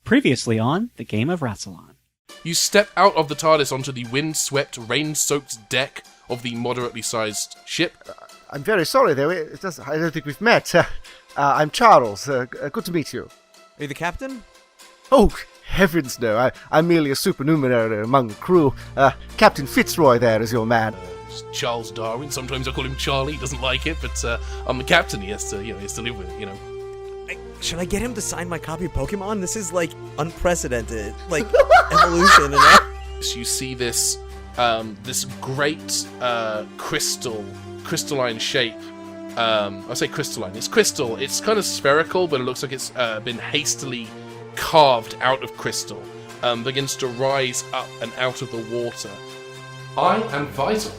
Previously on The Game of Rassilon. You step out of the TARDIS onto the wind-swept, rain-soaked deck of the moderately sized ship. I'm very sorry, though. I don't think we've met. I'm Charles. Good to meet you. Are you the captain? Oh, heavens no. I'm merely a supernumerary among the crew. Captain Fitzroy there is your man. Charles Darwin. Sometimes I call him Charlie. He doesn't like it, but I'm the captain. He has to live with it, Should I get him to sign my copy of Pokemon? This is, unprecedented. Evolution and all. So you see this great crystalline shape. I say crystalline. It's crystal. It's kind of spherical, but it looks like it's been hastily carved out of crystal. Begins to rise up and out of the water. I am vital.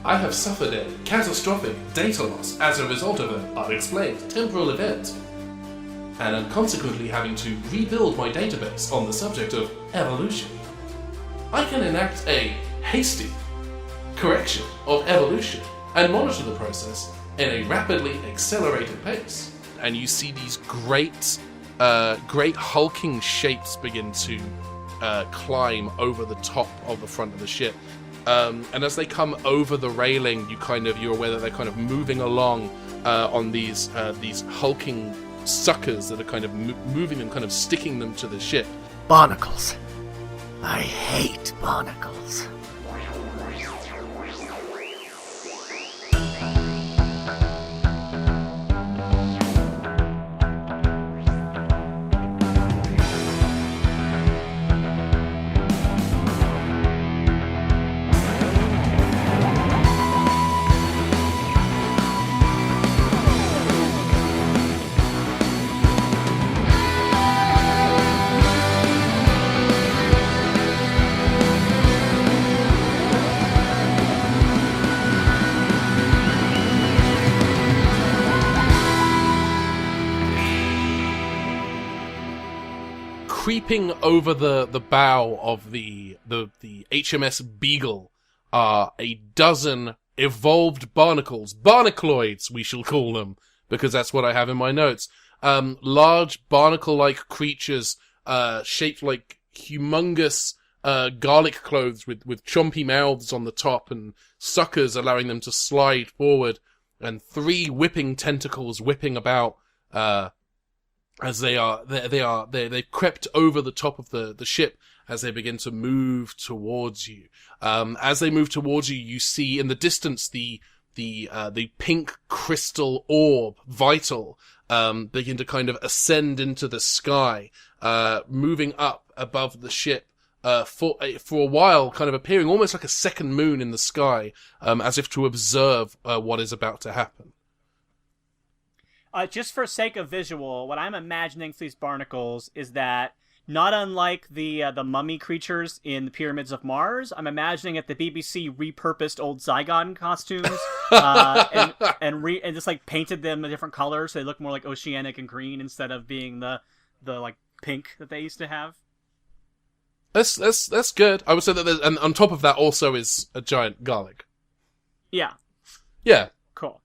I have suffered a catastrophic data loss as a result of an unexplained temporal event, and am consequently having to rebuild my database on the subject of evolution. I can enact a hasty correction of evolution and monitor the process in a rapidly accelerated pace. And you see these great hulking shapes begin to climb over the top of the front of the ship. And as they come over the railing, you're aware that they're kind of moving along on these hulking suckers that are kind of moving them, kind of sticking them to the ship. Barnacles. I hate barnacles. Creeping over the bow of the HMS Beagle are a dozen evolved barnacles. Barnacloids, we shall call them, because that's what I have in my notes. Large barnacle-like creatures, shaped like humongous garlic cloves with chompy mouths on the top and suckers allowing them to slide forward, and three whipping tentacles whipping about, as they've crept over the top of the ship as they begin to move towards you. As they move towards you, you see in the distance the pink crystal orb, Vital, begin to kind of ascend into the sky, moving up above the ship, for a while, kind of appearing almost like a second moon in the sky, as if to observe what is about to happen. Just for sake of visual, what I'm imagining for these barnacles is that, not unlike the mummy creatures in the Pyramids of Mars, I'm imagining that the BBC repurposed old Zygon costumes and just painted them a different color so they look more like oceanic and green instead of being the pink that they used to have. That's good. I would say that and on top of that also is a giant garlic. Yeah. Yeah. Cool.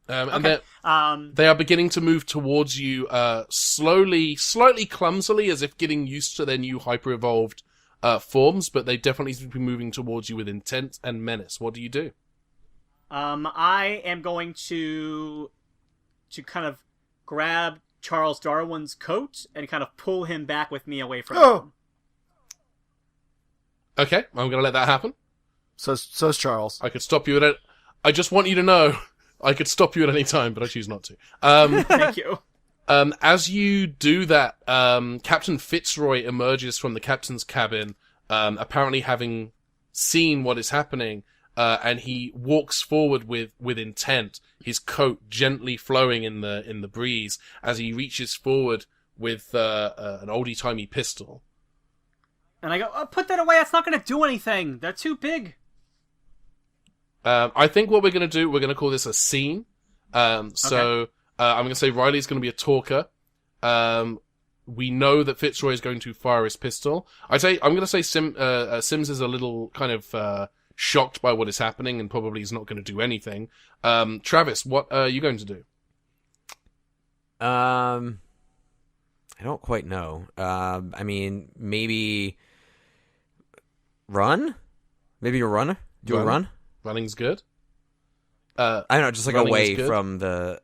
Okay. And they are beginning to move towards you slowly, slightly clumsily, as if getting used to their new hyper-evolved forms, but they definitely seem to be moving towards you with intent and menace. What do you do? I am going to kind of grab Charles Darwin's coat and kind of pull him back with me away from him. Okay, I'm going to let that happen. So's Charles. I could stop you at it. I just want you to know I could stop you at any time, but I choose not to. Thank you. As you do that, Captain Fitzroy emerges from the captain's cabin, apparently having seen what is happening, and he walks forward with intent, his coat gently flowing in the breeze as he reaches forward with an oldie-timey pistol. And I go, put that away, that's not going to do anything. They're too big. I think what we're going to do, we're going to call this a scene. So I'm going to say Riley's going to be a talker. We know that Fitzroy is going to fire his pistol. I'm going to say Sims is a little kind of shocked by what is happening and probably is not going to do anything. Travis, what are you going to do? I don't quite know. I mean, maybe run? Maybe a runner? Do a run? Running's good. I don't know, just like away from the...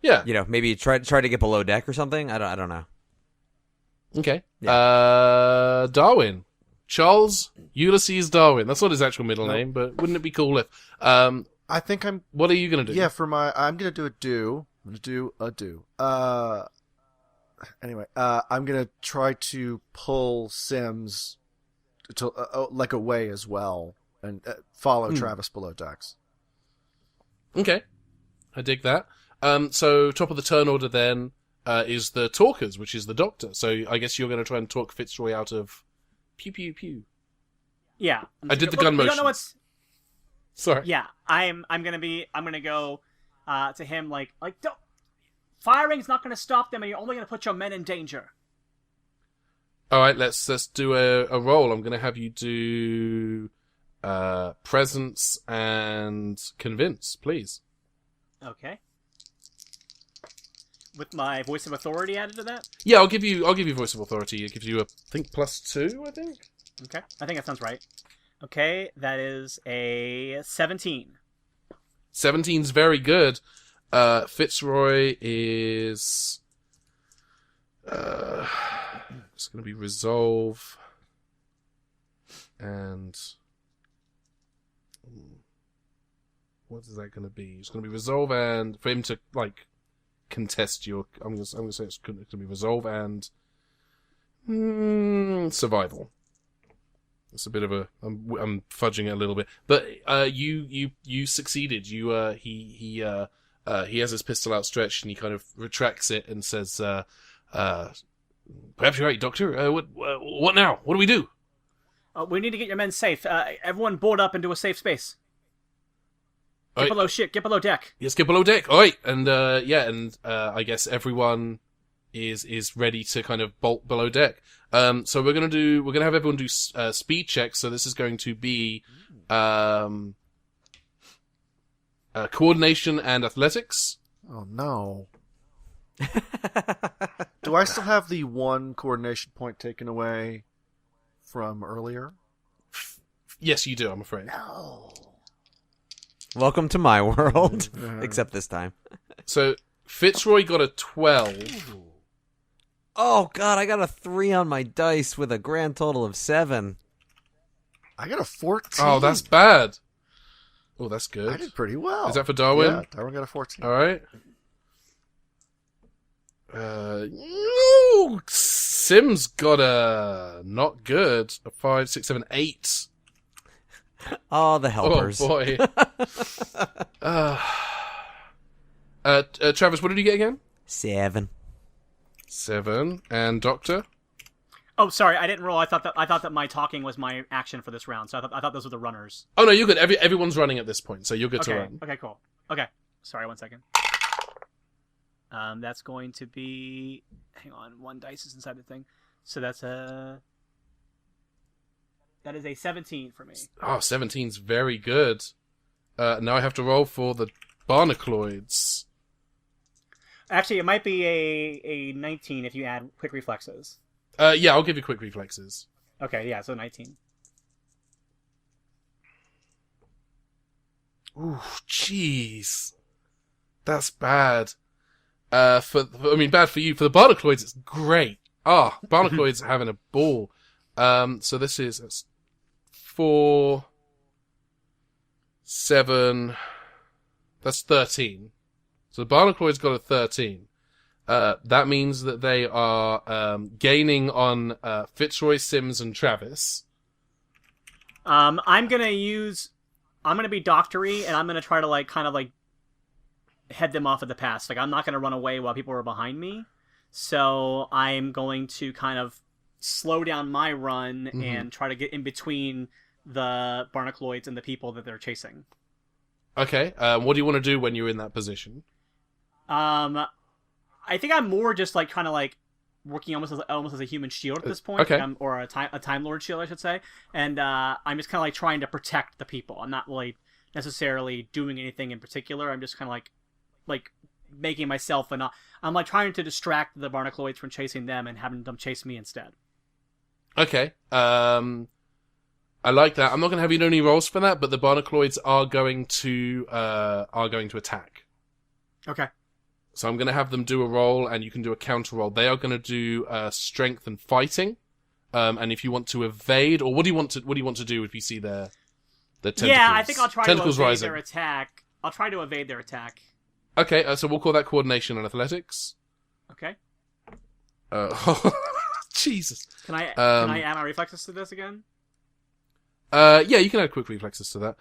Yeah. Maybe try to get below deck or something? I don't know. Okay. Yeah. Darwin. Charles Ulysses Darwin. That's not his actual middle name, but wouldn't it be cool if... I think I'm... What are you going to do? Yeah, I'm going to do a do. I'm going to do a do. Anyway, I'm going to try to pull Sims to like away as well and follow Travis below decks. Okay. I dig that. So top of the turn order then is the talkers, which is the Doctor. So I guess you're going to try and talk Fitzroy out of pew pew pew. Yeah. I did the gun motion. You don't know what's... Sorry. Yeah, I'm gonna go to him like don't, firing's not gonna stop them, and you're only gonna put your men in danger. All right, let's do a roll. I'm gonna have you do presence and convince, please. Okay. With my voice of authority added to that. Yeah, I'll give you voice of authority. It gives you I think +2. I think. Okay, I think that sounds right. Okay, that is a 17. 17's very good. Fitzroy is... it's going to be resolve. And... what is that going to be? It's going to be resolve and... for him to, like, contest your... I'm going to say it's going to be resolve and... survival. It's a bit of a... I'm fudging it a little bit, but you succeeded. He has his pistol outstretched and he kind of retracts it and says, "Perhaps you're right, Doctor. What now? What do we do?" We need to get your men safe. Everyone board up into a safe space. Get below ship. Get below deck. Yes, get below deck. All right, and I guess everyone is ready to kind of bolt below deck. So we're gonna have everyone do speed checks. So this is going to be coordination and athletics. Oh no! Do I still have the one coordination point taken away from earlier? Yes, you do. I'm afraid. No. Welcome to my world, except this time. So Fitzroy got a 12. Oh god, I got a 3 on my dice with a grand total of 7. I got a 14. Oh, that's bad. Oh, that's good. I did pretty well. Is that for Darwin? Yeah, Darwin got a 14. All right. Sims got a not good. A 5, 6, 7, 8. Oh, the helpers. Oh boy. Travis, what did you get again? 7. 7. And Doctor? Oh, sorry, I didn't roll. I thought that my talking was my action for this round. So I thought those were the runners. Oh no, you're good. Everyone's running at this point, so you're good to run. Okay, cool. Okay, sorry, 1 second. That's going to be. Hang on, 1 dice is inside the thing, so that is a 17 for me. Oh, 17's very good. Now I have to roll for the Barnacloids. Actually, it might be a 19 if you add quick reflexes. Yeah, I'll give you quick reflexes. Okay, yeah, so 19. Ooh, jeez. That's bad. Bad for you. For the Barnacloids, it's great. Barnacloids are having a ball. So this is 4, 7, that's 13. So the Barnacloids got a 13. That means that they are gaining on Fitzroy, Sims, and Travis. I'm gonna be doctory, and I'm gonna try to kind of head them off at the pass. I'm not gonna run away while people are behind me. So I'm going to kind of slow down my run and try to get in between the Barnacloids and the people that they're chasing. Okay. What do you want to do when you're in that position? I think I'm more just kind of working almost as a human shield at this point. Okay. Or a Time Lord shield, I should say. And I'm just kind of trying to protect the people. I'm not really necessarily doing anything in particular. I'm just kind of making myself I'm like trying to distract the Barnacloids from chasing them and having them chase me instead. Okay. I like that. I'm not going to have you do any rolls for that, but the Barnacloids are going to attack. Okay. So I'm going to have them do a roll, and you can do a counter roll. They are going to do strength and fighting. And if you want to evade, or what do you want to do if you see their tentacles? Yeah, I think I'll try to evade rising. their attack. I'll try to evade their attack. Okay, so we'll call that coordination and athletics. Okay. Jesus. Can I add my reflexes to this again? Yeah, you can add quick reflexes to that.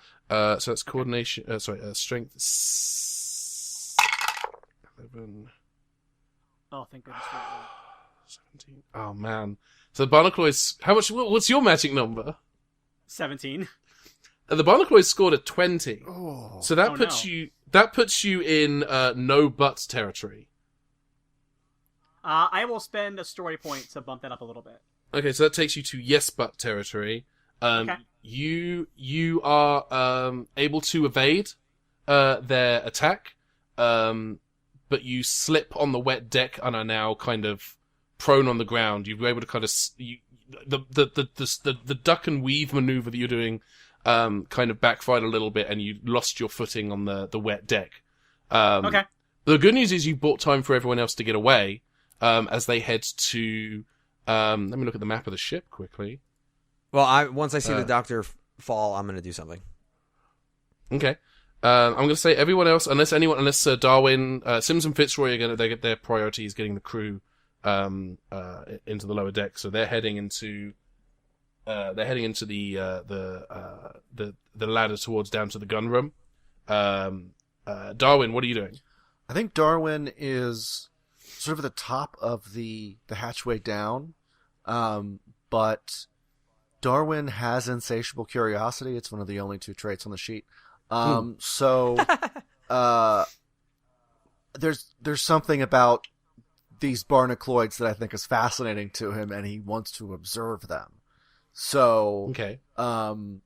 So it's coordination. Strength. 11. Oh, thank goodness. 17. Oh man. So the Barnacloids. How much? What's your magic number? 17. The Barnacloids scored a 20. Oh. So that puts you in no but territory. I will spend a story point to bump that up a little bit. Okay, so that takes you to yes but territory. Okay. You are able to evade their attack, but you slip on the wet deck and are now kind of prone on the ground. You were able to kind of the duck and weave maneuver that you're doing kind of backfired a little bit, and you lost your footing on the wet deck. Okay. The good news is you bought time for everyone else to get away as they head to. Let me look at the map of the ship quickly. Well, once I see the Doctor fall, I'm going to do something. Okay. I'm going to say everyone else, unless Darwin, Sims and Fitzroy they get their priorities getting the crew into the lower deck, so they're heading into the ladder towards down to the gun room. Darwin, what are you doing? I think Darwin is sort of at the top of the hatchway down, but Darwin has insatiable curiosity. It's one of the only 2 traits on the sheet. So there's something about these Barnacloids that I think is fascinating to him, and he wants to observe them. So okay. But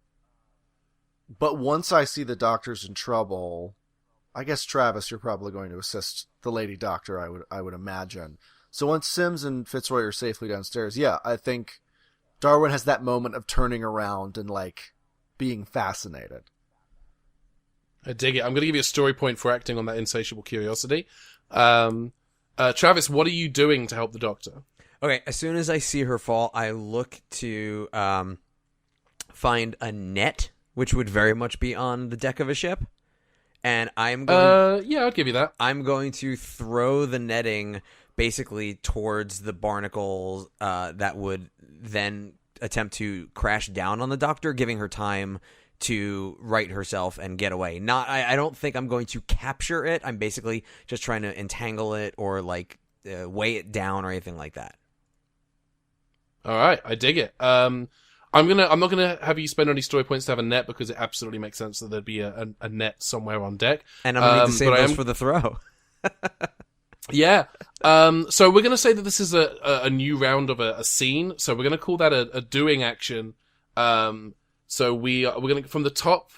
once I see the Doctor's in trouble, I guess Travis, you're probably going to assist the Lady Doctor. I would imagine. So once Sims and Fitzroy are safely downstairs, yeah, I think Darwin has that moment of turning around and like being fascinated. I dig it. I'm going to give you a story point for acting on that insatiable curiosity. Travis, what are you doing to help the Doctor? Okay, as soon as I see her fall, I look to find a net, which would very much be on the deck of a ship. And I'm going... yeah, I'll give you that. I'm going to throw the netting basically towards the barnacles that would then attempt to crash down on the Doctor, giving her time to right herself and get away. I don't think I'm going to capture it. I'm basically just trying to entangle it or like weigh it down or anything like that. All right, I dig it. I'm not gonna have you spend any story points to have a net because it absolutely makes sense that there'd be a net somewhere on deck. And I'm gonna need to save those for the throw. Yeah. So we're gonna say that this is a new round of a scene. So we're gonna call that a doing action. So we're gonna from the top.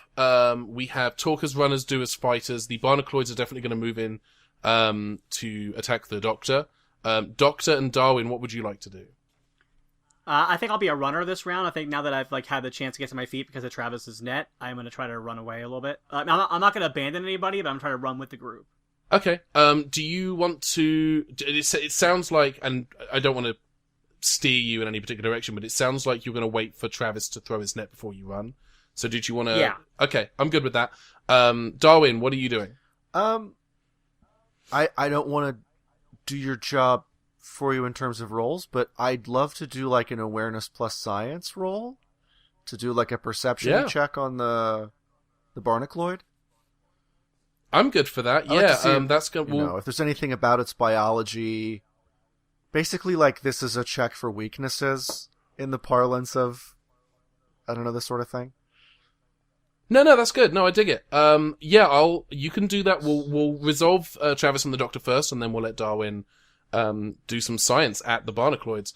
We have talkers, runners, doers, fighters. The Barnacloids are definitely gonna move in to attack the Doctor. Doctor and Darwin, what would you like to do? I think I'll be a runner this round. I think now that I've had the chance to get to my feet because of Travis's net, I'm going to try to run away a little bit. I'm not going to abandon anybody, but I'm trying to run with the group. Okay. Do you want to... It sounds like, and I don't want to steer you in any particular direction, but it sounds like you're going to wait for Travis to throw his net before you run. So did you want to... Yeah. Okay, I'm good with that. Darwin, what are you doing? I don't want to do your job for you in terms of roles, but I'd love to do like an awareness plus science roll to do like a perception check on the Barnacloid. I'm good for that. Like that's good. If there's anything about its biology, basically like this is a check for weaknesses in the parlance of, I don't know, this sort of thing. No, that's good. No, I dig it. You can do that. We'll resolve Travis and the Doctor first, and then we'll let Darwin do some science at the Barnacloids.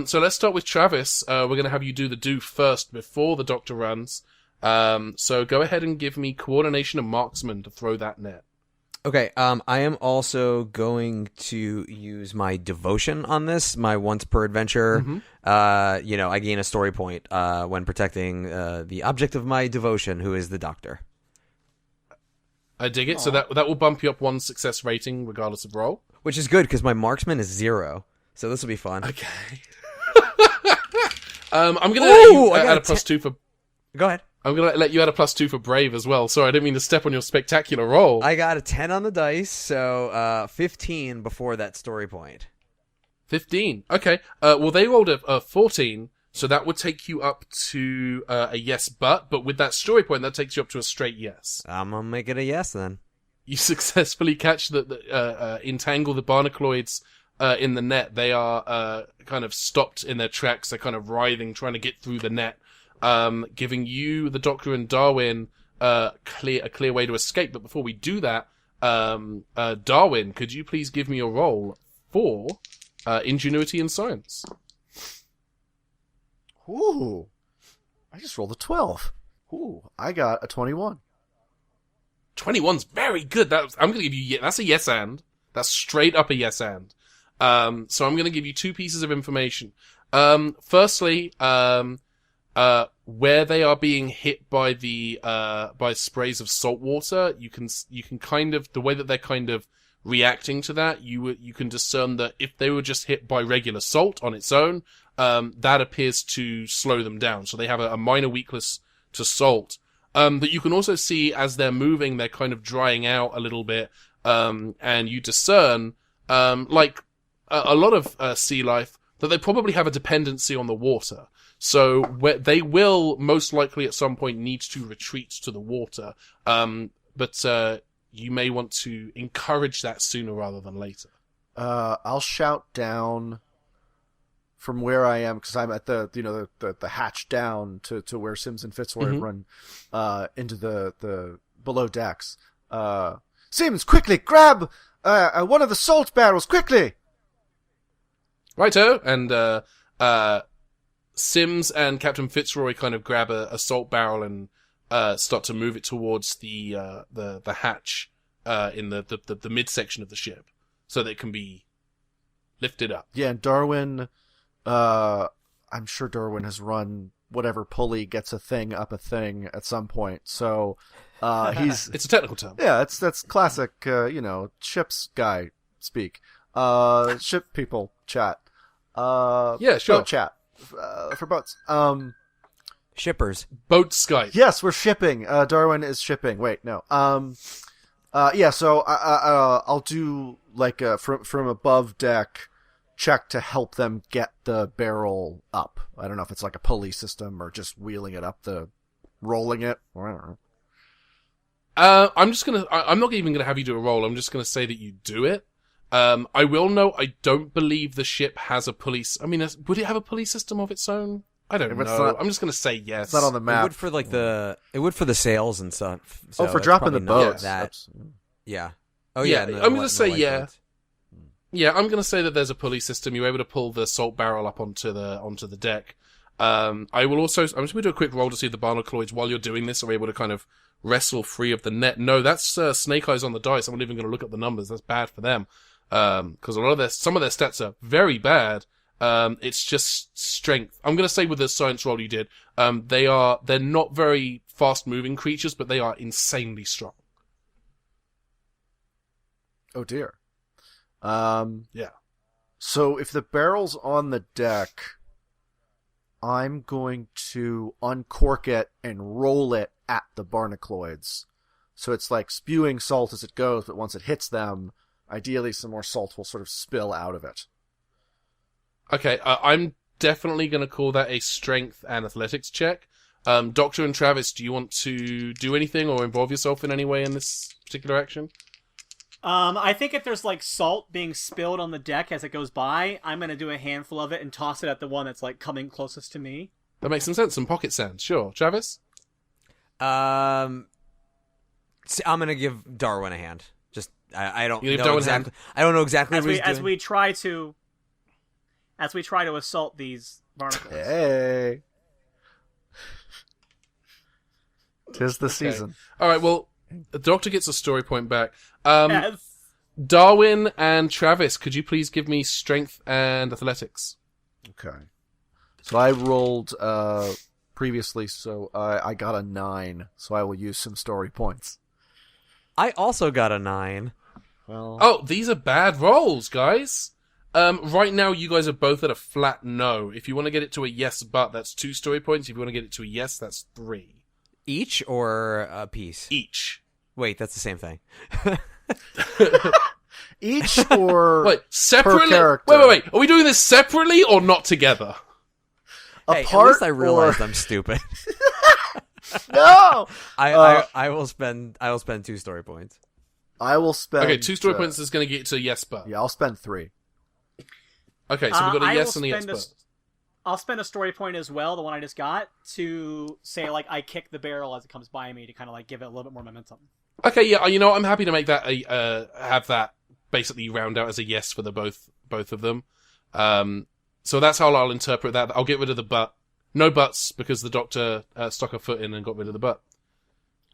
So let's start with Travis. We're going to have you do the do first before the Doctor runs. So go ahead and give me coordination and marksman to throw that net. Okay, I am also going to use my devotion on this, my once per adventure. Mhm. I gain a story point when protecting the object of my devotion, who is the doctor. I dig it. So that will bump you up 1 success rating regardless of roll. Which is good, because my marksman is 0. So this will be fun. Okay. I'm going to add a +2 for... Go ahead. I'm going to let you add a +2 for Brave as well. Sorry, I didn't mean to step on your spectacular roll. I got a 10 on the dice, so 15 before that story point. 15. Okay. Well, they rolled a 14, so that would take you up to a yes, but with that story point, that takes you up to a straight yes. I'm going to make it a yes, then. You successfully catch entangle the Barnacloids in the net. They are kind of stopped in their tracks. They're kind of writhing, trying to get through the net, giving you, the Doctor, and Darwin a clear way to escape. But before we do that, Darwin, could you please give me a roll for ingenuity and science? Ooh. I just rolled a 12. Ooh. I got a 21. 21's very good. I'm going to give you... That's a yes and. That's straight up a yes and. So I'm going to give you 2 pieces of information. Firstly, where they are being hit by by sprays of salt water, you can kind of... The way that they're kind of reacting to that, you can discern that if they were just hit by regular salt on its own, that appears to slow them down. So they have a minor weakness to salt. But you can also see as they're moving, they're kind of drying out a little bit, and you discern, like a lot of sea life, that they probably have a dependency on the water. So they will most likely at some point need to retreat to the water, but you may want to encourage that sooner rather than later. I'll shout down from where I am, because I'm at the hatch down to where Sims and Fitzroy run into the below decks. Sims, quickly grab one of the salt barrels, quickly. Righto, and Sims and Captain Fitzroy kind of grab a salt barrel and start to move it towards the hatch in the midsection of the ship, so that it can be lifted up. Yeah, and Darwin. I'm sure Darwin has run whatever pulley gets a thing up a thing at some point. So, he's... It's a technical term. Yeah, that's classic, ships guy speak. Ship people chat. Yeah, sure. Boat chat. For boats. Shippers. Boat Skype. Yes, we're shipping. Darwin is shipping. Wait, no. Yeah, so, I'll do, like, from above deck, check to help them get the barrel up. I don't know if it's like a pulley system or just wheeling it up, rolling it, or I don't know. I'm not even gonna have you do a roll. I'm just gonna say that you do it. I will note, I don't believe the ship has a pulley. I mean, would it have a pulley system of its own? I don't know. I'm just gonna say yes. It's not on the map. It would for the sails and stuff. So for dropping the boats. Yeah. Oh yeah. I'm gonna say yeah. Yeah, I'm going to say that there's a pulley system. You're able to pull the salt barrel up onto the deck. I'm just going to do a quick roll to see if the Barnacloids, while you're doing this, are able to kind of wrestle free of the net. No, that's snake eyes on the dice. I'm not even going to look at the numbers. That's bad for them. Because some of their stats are very bad. It's just strength. I'm going to say with the science roll you did, they're not very fast moving creatures, but they are insanely strong. Oh dear. Yeah. So if the barrel's on the deck, I'm going to uncork it and roll it at the Barnacloids. So it's like spewing salt as it goes, but once it hits them, ideally some more salt will sort of spill out of it. Okay, I'm definitely going to call that a strength and athletics check. Doctor and Travis, do you want to do anything or involve yourself in any way in this particular action? I think if there's like salt being spilled on the deck as it goes by, I'm gonna do a handful of it and toss it at the one that's like coming closest to me. That makes some sense. Some pocket sand, sure. Travis? I'm gonna give Darwin a hand. Just I don't know Darwin exactly. I don't know exactly what he's doing. As we try to assault these barnacles. Hey, 'tis the season. All right. Well, the Doctor gets a story point back. Yes. Darwin and Travis, could you please give me strength and athletics? Okay. So I rolled previously, so I got a 9, so I will use some story points. I also got a 9. Well, Oh, these are bad rolls, guys. Right now, you guys are both at a flat no. If you want to get it to a yes, but that's 2 story points. If you want to get it to a yes, that's 3. Each or a piece? Each. Wait, that's the same thing. each or Wait, separately? per character? Wait. Are we doing this separately or not together? Hey, at Apart least I realized or... I'm stupid. No! I will spend 2 story points. I will spend... Okay, 2 story points is going to get to a yes, but. Yeah, I'll spend 3. Okay, so we've got a yes and a yes, spend but. I'll spend a story point as well, the one I just got, to say, like, I kick the barrel as it comes by me to kind of, like, give it a little bit more momentum. Okay, yeah, you know, I'm happy to make that have that basically round out as a yes for the both of them. So that's how I'll interpret that. I'll get rid of the but. No buts, because the doctor stuck her foot in and got rid of the butt.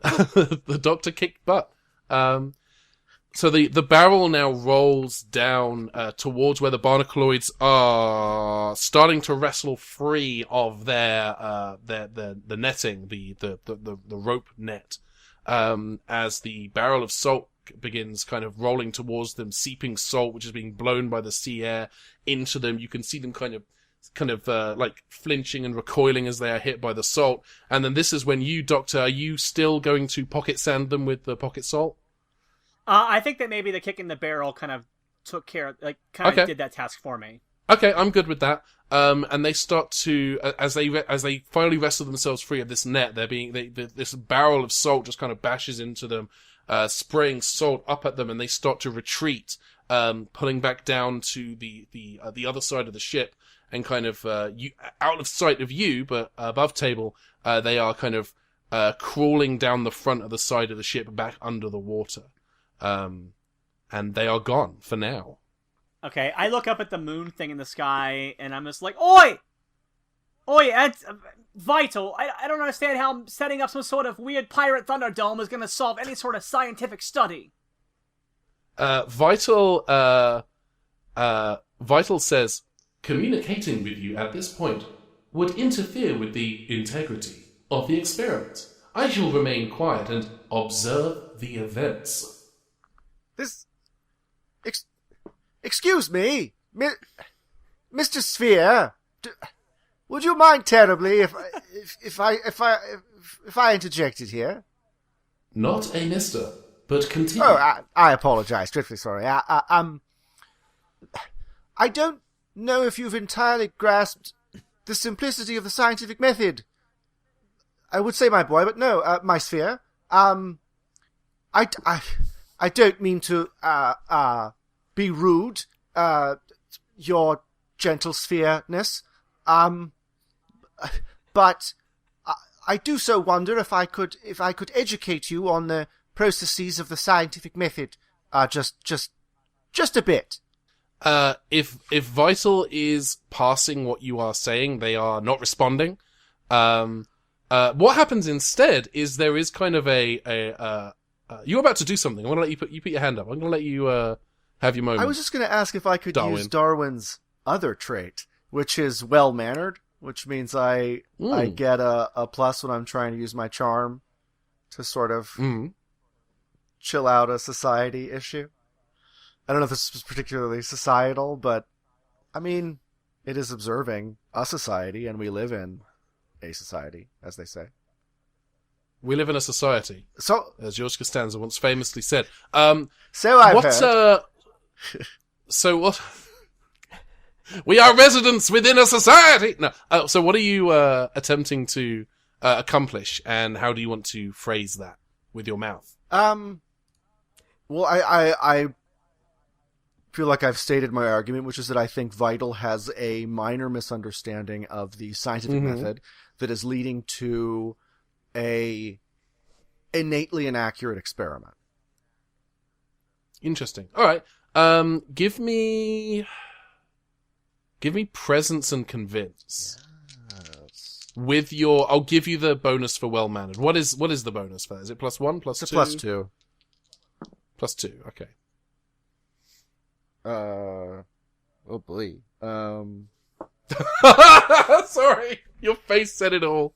The doctor kicked butt. So the barrel now rolls down towards where the Barnacloids are starting to wrestle free of their the netting, the rope net, as the barrel of salt begins kind of rolling towards them, seeping salt which is being blown by the sea air into them. You can see them kind of like flinching and recoiling as they are hit by the salt. And then this is when you, Doctor, are you still going to pocket sand them with the pocket salt? I think that maybe the kick in the barrel kind of took care of, like, kind of did that task for me. Okay, I'm good with that. And they start to, as they finally wrestle themselves free of this net, this barrel of salt just kind of bashes into them, spraying salt up at them, and they start to retreat, pulling back down to the other side of the ship, and kind of out of sight of you, but above table, they are kind of crawling down the front of the side of the ship back under the water. And they are gone for now. Okay, I look up at the moon thing in the sky, and I'm just like, Oi! Oi, it's Vital. I don't understand how setting up some sort of weird pirate Thunderdome is going to solve any sort of scientific study. Vital says, communicating with you at this point would interfere with the integrity of the experiment. I shall remain quiet and observe the events. Excuse me, Mr. Sphere. Would you mind terribly if I interjected here? Not a mister, but continue. Oh, I apologize. Dreadfully sorry. I don't know if you've entirely grasped the simplicity of the scientific method. I would say, my boy, but no, my Sphere. I don't mean to be rude, your gentle sphere-ness, but I do so wonder if I could educate you on the processes of the scientific method, just a bit. If Vital is passing what you are saying, they are not responding. What happens instead is there is kind of you're about to do something. I'm going to let you put your hand up. I'm going to let you have your moment. I was just going to ask if I could use Darwin's other trait, which is well-mannered, which means I get a plus when I'm trying to use my charm to sort of chill out a society issue. I don't know if this is particularly societal, but I mean, it is observing a society, and we live in a society, as they say. We live in a society, so as George Costanza once famously said. So I've heard. So what? We are residents within a society. No. So what are you attempting to accomplish, and how do you want to phrase that with your mouth? Well, I feel like I've stated my argument, which is that I think Vital has a minor misunderstanding of the scientific method that is leading to a innately inaccurate experiment. Interesting. All right. Give me presence and convince. Yes. With your, I'll give you the bonus for well-mannered. What is the bonus for that? Is it +1, +2? It's a +2. +2, okay. Oh boy. Sorry, your face said it all.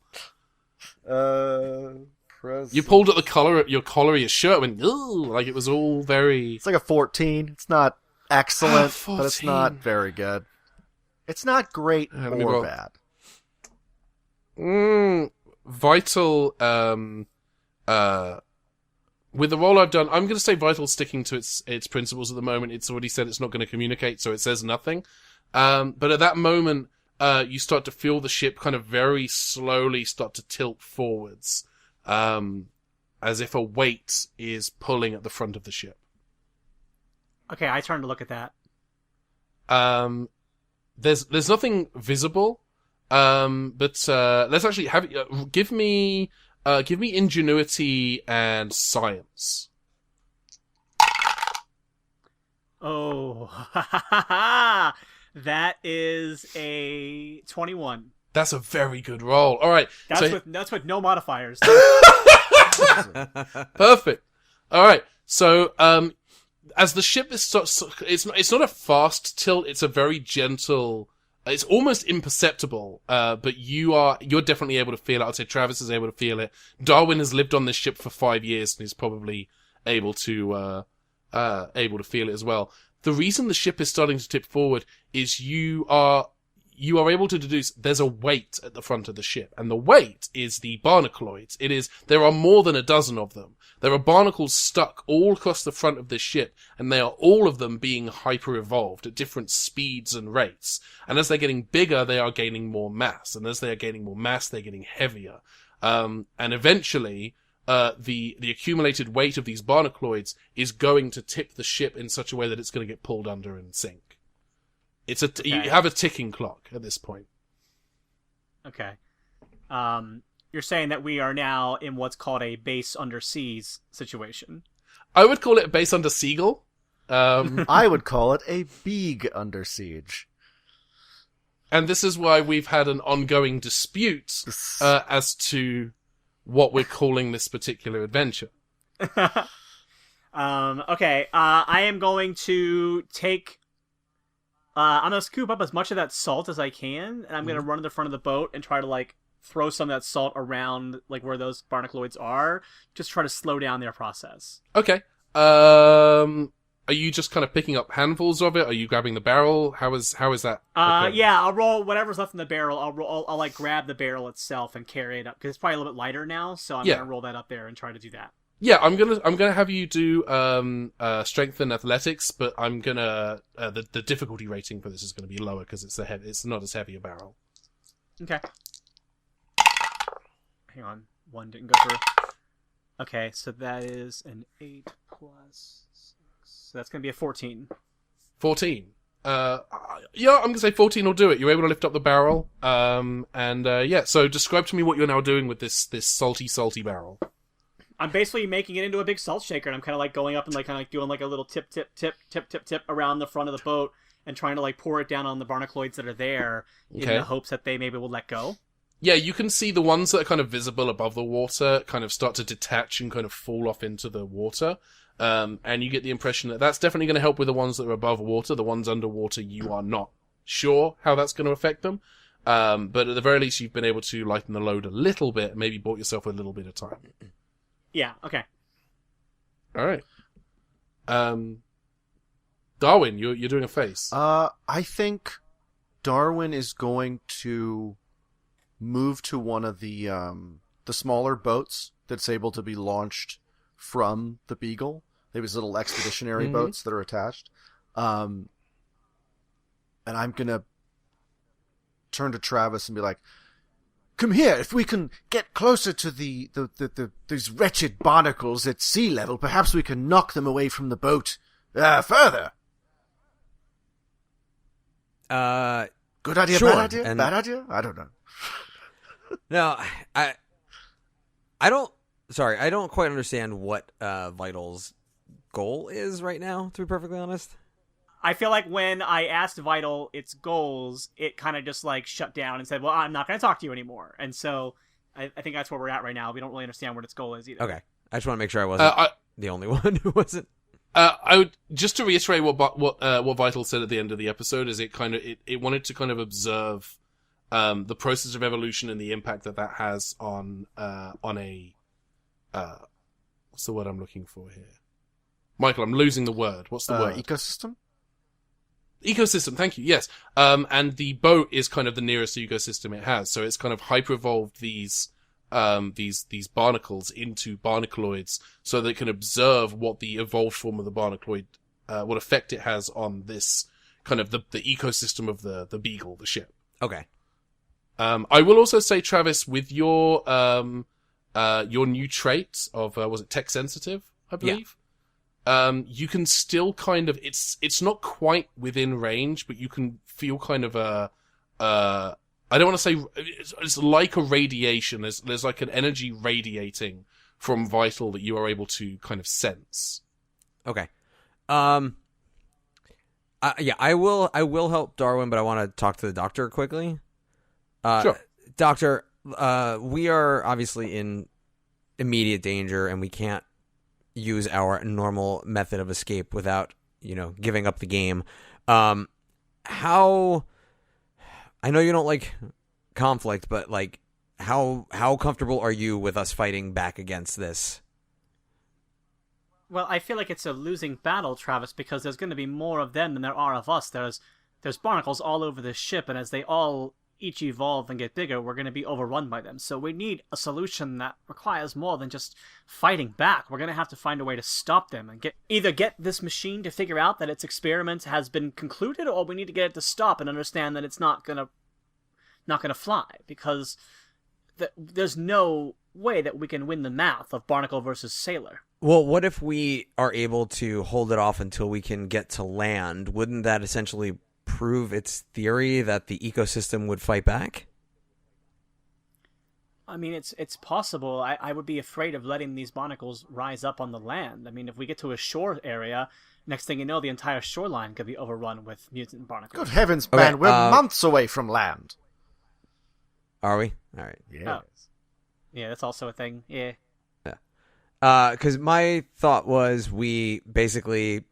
You pulled at the collar, your collar of your shirt, and ooh, like it was all very. It's like a 14. It's not excellent, 14. but it's not very good. It's not great or bad. Vital. With the roll I've done, I'm going to say Vital's sticking to its principles at the moment. It's already said it's not going to communicate, so it says nothing. But at that moment, you start to feel the ship kind of very slowly start to tilt forwards, as if a weight is pulling at the front of the ship. Okay, I turn to look at that. There's nothing visible, but let's actually have give me ingenuity and science. Oh, that is a 21. That's a very good roll. All right, That's with no modifiers. Perfect. All right, so as the ship is it's not a fast tilt. It's a very gentle. It's almost imperceptible, but you're definitely able to feel it. I'd say Travis is able to feel it. Darwin has lived on this ship for 5 years and is probably able to feel it as well. The reason the ship is starting to tip forward is you are able to deduce there's a weight at the front of the ship, and the weight is the Barnacloids. There are more than a dozen of them. There are barnacles stuck all across the front of this ship, and they are all of them being hyper-evolved at different speeds and rates. And as they're getting bigger, they are gaining more mass, and as they are gaining more mass, they're getting heavier. And eventually, the accumulated weight of these Barnacloids is going to tip the ship in such a way that it's going to get pulled under and sink. You have a ticking clock at this point. Okay. You're saying that we are now in what's called a base under seas situation. I would call it a base under Seagull. I would call it a beag under siege. And this is why we've had an ongoing dispute as to what we're calling this particular adventure. Okay. I am going to take... I'm going to scoop up as much of that salt as I can, and I'm going to run to the front of the boat and try to, throw some of that salt around, where those Barnacloids are, just try to slow down their process. Okay. Are you just kind of picking up handfuls of it? Are you grabbing the barrel? How is that? Okay. Yeah, I'll roll whatever's left in the barrel. I'll grab the barrel itself and carry it up, because it's probably a little bit lighter now, so I'm going to roll that up there and try to do that. Yeah, I'm gonna have you do strength and athletics, but I'm gonna the difficulty rating for this is gonna be lower because it's not as heavy a barrel. Okay. Hang on, one didn't go through. Okay, so that is an 8 plus 6. So that's gonna be a 14. 14. Yeah, I'm gonna say 14 will do it. You're able to lift up the barrel. So describe to me what you're now doing with this salty barrel. I'm basically making it into a big salt shaker, and I'm kind of going up and doing a little tip around the front of the boat and trying to pour it down on the Barnacloids that are there in the hopes that they maybe will let go. Yeah, you can see the ones that are kind of visible above the water kind of start to detach and kind of fall off into the water. And you get the impression that that's definitely going to help with the ones that are above water. The ones underwater, you are not sure how that's going to affect them. But at the very least, you've been able to lighten the load a little bit, maybe bought yourself a little bit of time. Yeah, okay. All right. Darwin, you're doing a face. I think Darwin is going to move to one of the smaller boats that's able to be launched from the Beagle. They have these little expeditionary boats that are attached. And I'm going to turn to Travis and be like, come here, if we can get closer to these wretched barnacles at sea level, perhaps we can knock them away from the boat further. Good idea, sure. bad idea? Bad idea? I don't know. No, I don't quite understand what Vital's goal is right now, to be perfectly honest. I feel like when I asked Vital its goals, it kind of just shut down and said, well, I'm not going to talk to you anymore. And so I think that's where we're at right now. We don't really understand what its goal is either. Okay. I just want to make sure I wasn't the only one who wasn't. I would just to reiterate what Vital said at the end of the episode is it wanted to kind of observe the process of evolution and the impact that has on a what's the word I'm looking for here? Michael, I'm losing the word. What's the word? Ecosystem? Ecosystem, thank you, yes. And the boat is kind of the nearest ecosystem it has, so it's kind of hyper-evolved these barnacles into barnacloids so they can observe what the evolved form of the barnacloid, what effect it has on this kind of the ecosystem of the Beagle, the ship. Okay. I will also say, Travis, with your new trait of, was it tech sensitive, I believe? Yeah. You can still kind of, it's not quite within range, but you can feel kind of I don't want to say, it's like a radiation. There's like an energy radiating from Vital that you are able to kind of sense. Okay. Yeah, I will help Darwin, but I want to talk to the doctor quickly. Sure. Doctor, we are obviously in immediate danger, and we can't use our normal method of escape without, giving up the game. How... I know you don't like conflict, but how comfortable are you with us fighting back against this? Well, I feel like it's a losing battle, Travis, because there's going to be more of them than there are of us. There's barnacles all over this ship, and as they all each evolve and get bigger, we're going to be overrun by them. So we need a solution that requires more than just fighting back. We're going to have to find a way to stop them and either get this machine to figure out that its experiment has been concluded, or we need to get it to stop and understand that it's not going to fly, because there's no way that we can win the math of barnacle versus sailor. Well, what if we are able to hold it off until we can get to land? Wouldn't that essentially prove its theory that the ecosystem would fight back? I mean, it's possible. I would be afraid of letting these barnacles rise up on the land. I mean, if we get to a shore area, next thing you know, the entire shoreline could be overrun with mutant barnacles. Good heavens, man, Okay, we're months away from land. Are we? All right. Yes. Oh. Yeah, that's also a thing. Yeah. Because my thought was we basically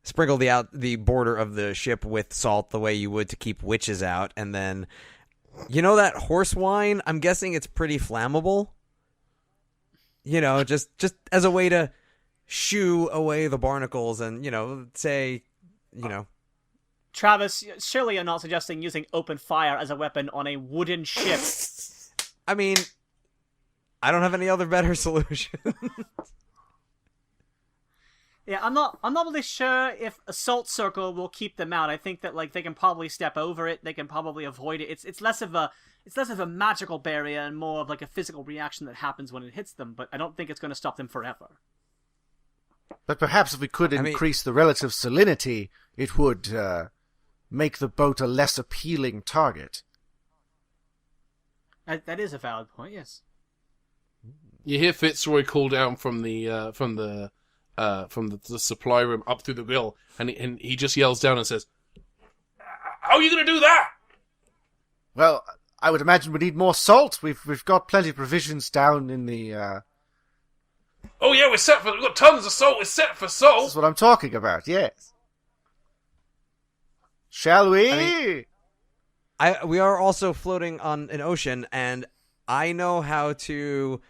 sprinkle the border of the ship with salt the way you would to keep witches out, and then that horse wine, I'm guessing it's pretty flammable. Just as a way to shoo away the barnacles and say Travis, surely you're not suggesting using open fire as a weapon on a wooden ship. I mean, I don't have any other better solution. Yeah, I'm not really sure if a salt circle will keep them out. I think that they can probably step over it, they can probably avoid it. It's less of a magical barrier and more of a physical reaction that happens when it hits them, but I don't think it's going to stop them forever. But perhaps if we could increase the relative salinity, it would make the boat a less appealing target. That is a valid point, yes. You hear Fitzroy call down from the supply room up through the grill, and he just yells down and says, "How are you going to do that?" Well, I would imagine we need more salt. We've got plenty of provisions down in the. Oh yeah, we've got tons of salt. We're set for salt. That's what I'm talking about. Yes. Shall we? We are also floating on an ocean, and I know how to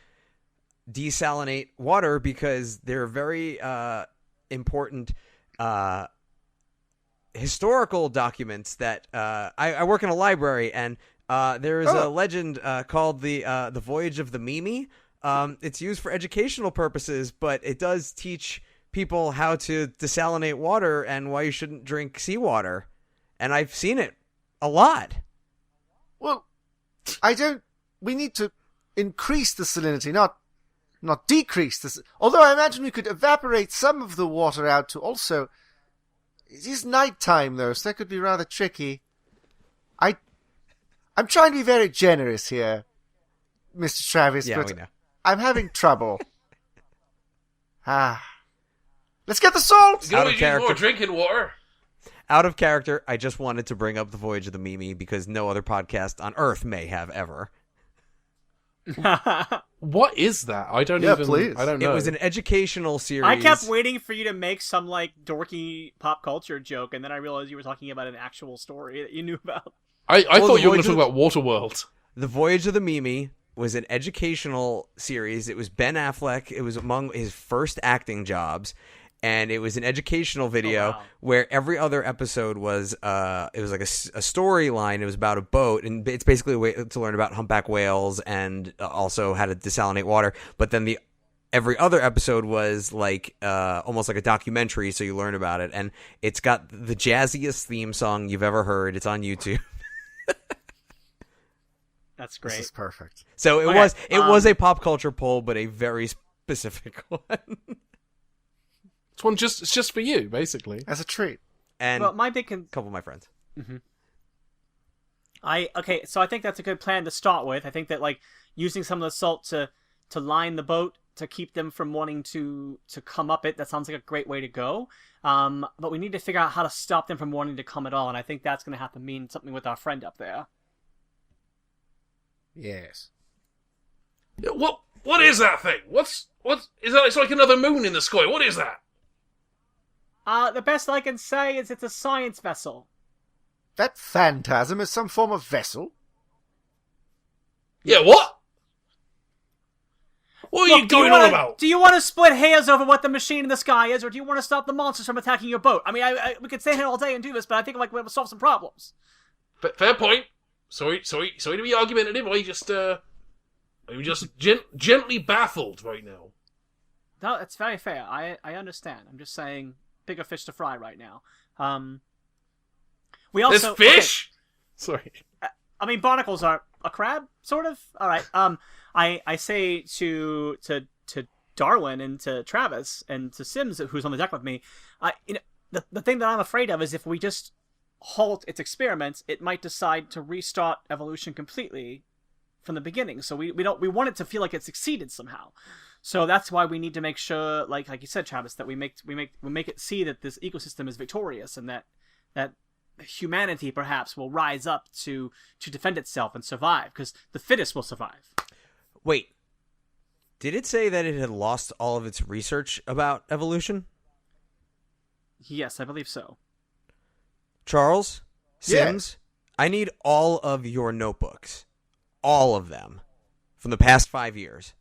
desalinate water because they're very important historical documents that I work in a library, and there is a legend called the Voyage of the Mimi. It's used for educational purposes, but it does teach people how to desalinate water and why you shouldn't drink seawater. And I've seen it a lot. Well, we need to increase the salinity, not decrease this. Although I imagine we could evaporate some of the water out to also. It is nighttime though, so that could be rather tricky. I'm trying to be very generous here, Mr. Travis, yeah, but we know. I'm having trouble. Let's get the salt! You can always use more drinking water. Out of character, I just wanted to bring up the Voyage of the Mimi because no other podcast on Earth may have ever. What is that? I don't please. I don't know. It was an educational series. I kept waiting for you to make some like dorky pop culture joke, and then I realized you were talking about an actual story that you knew about. I Well, thought the you were going to Voyage talk about Waterworld. The Voyage of the Mimi was an educational series. It was Ben Affleck. It was among his first acting jobs. And it was an educational video where every other episode was it was like a storyline. It was about a boat, and it's basically a way to learn about humpback whales and also how to desalinate water. But then every other episode was like almost like a documentary, so you learn about it. And it's got the jazziest theme song you've ever heard. It's on YouTube. That's great. This is perfect. So it was a pop culture poll, but a very specific one. It's just for you, basically. As a treat. And well, my big a couple of my friends. Mm-hmm. So I think that's a good plan to start with. I think that like using some of the salt to line the boat to keep them from wanting to come up it, that sounds like a great way to go. But we need to figure out how to stop them from wanting to come at all, and I think that's going to have to mean something with our friend up there. Yes. What is that thing? What is that? It's like another moon in the sky. What is that? The best I can say is it's a science vessel. That phantasm is some form of vessel? Yeah, what? What are you going on about? Do you want to split hairs over what the machine in the sky is, or do you want to stop the monsters from attacking your boat? I mean, we could stay here all day and do this, but I think like we'll solve some problems. Fair point. Sorry to be argumentative. I'm just gently baffled right now. No, it's very fair. I understand. I'm just saying, bigger fish to fry right now. We also There's fish. Okay. Sorry. I mean, barnacles are a crab, sort of. All right. I say to Darwin and to Travis and to Sims, who's on the deck with me, the thing that I'm afraid of is if we just halt its experiments, it might decide to restart evolution completely from the beginning. So we want it to feel like it succeeded somehow. So that's why we need to make sure, like you said, Travis, that we make it see that this ecosystem is victorious and that humanity perhaps will rise up to defend itself and survive, because the fittest will survive. Wait, did it say that it had lost all of its research about evolution? Yes, I believe so. Charles, Sims, I need all of your notebooks. All of them. From the past 5 years.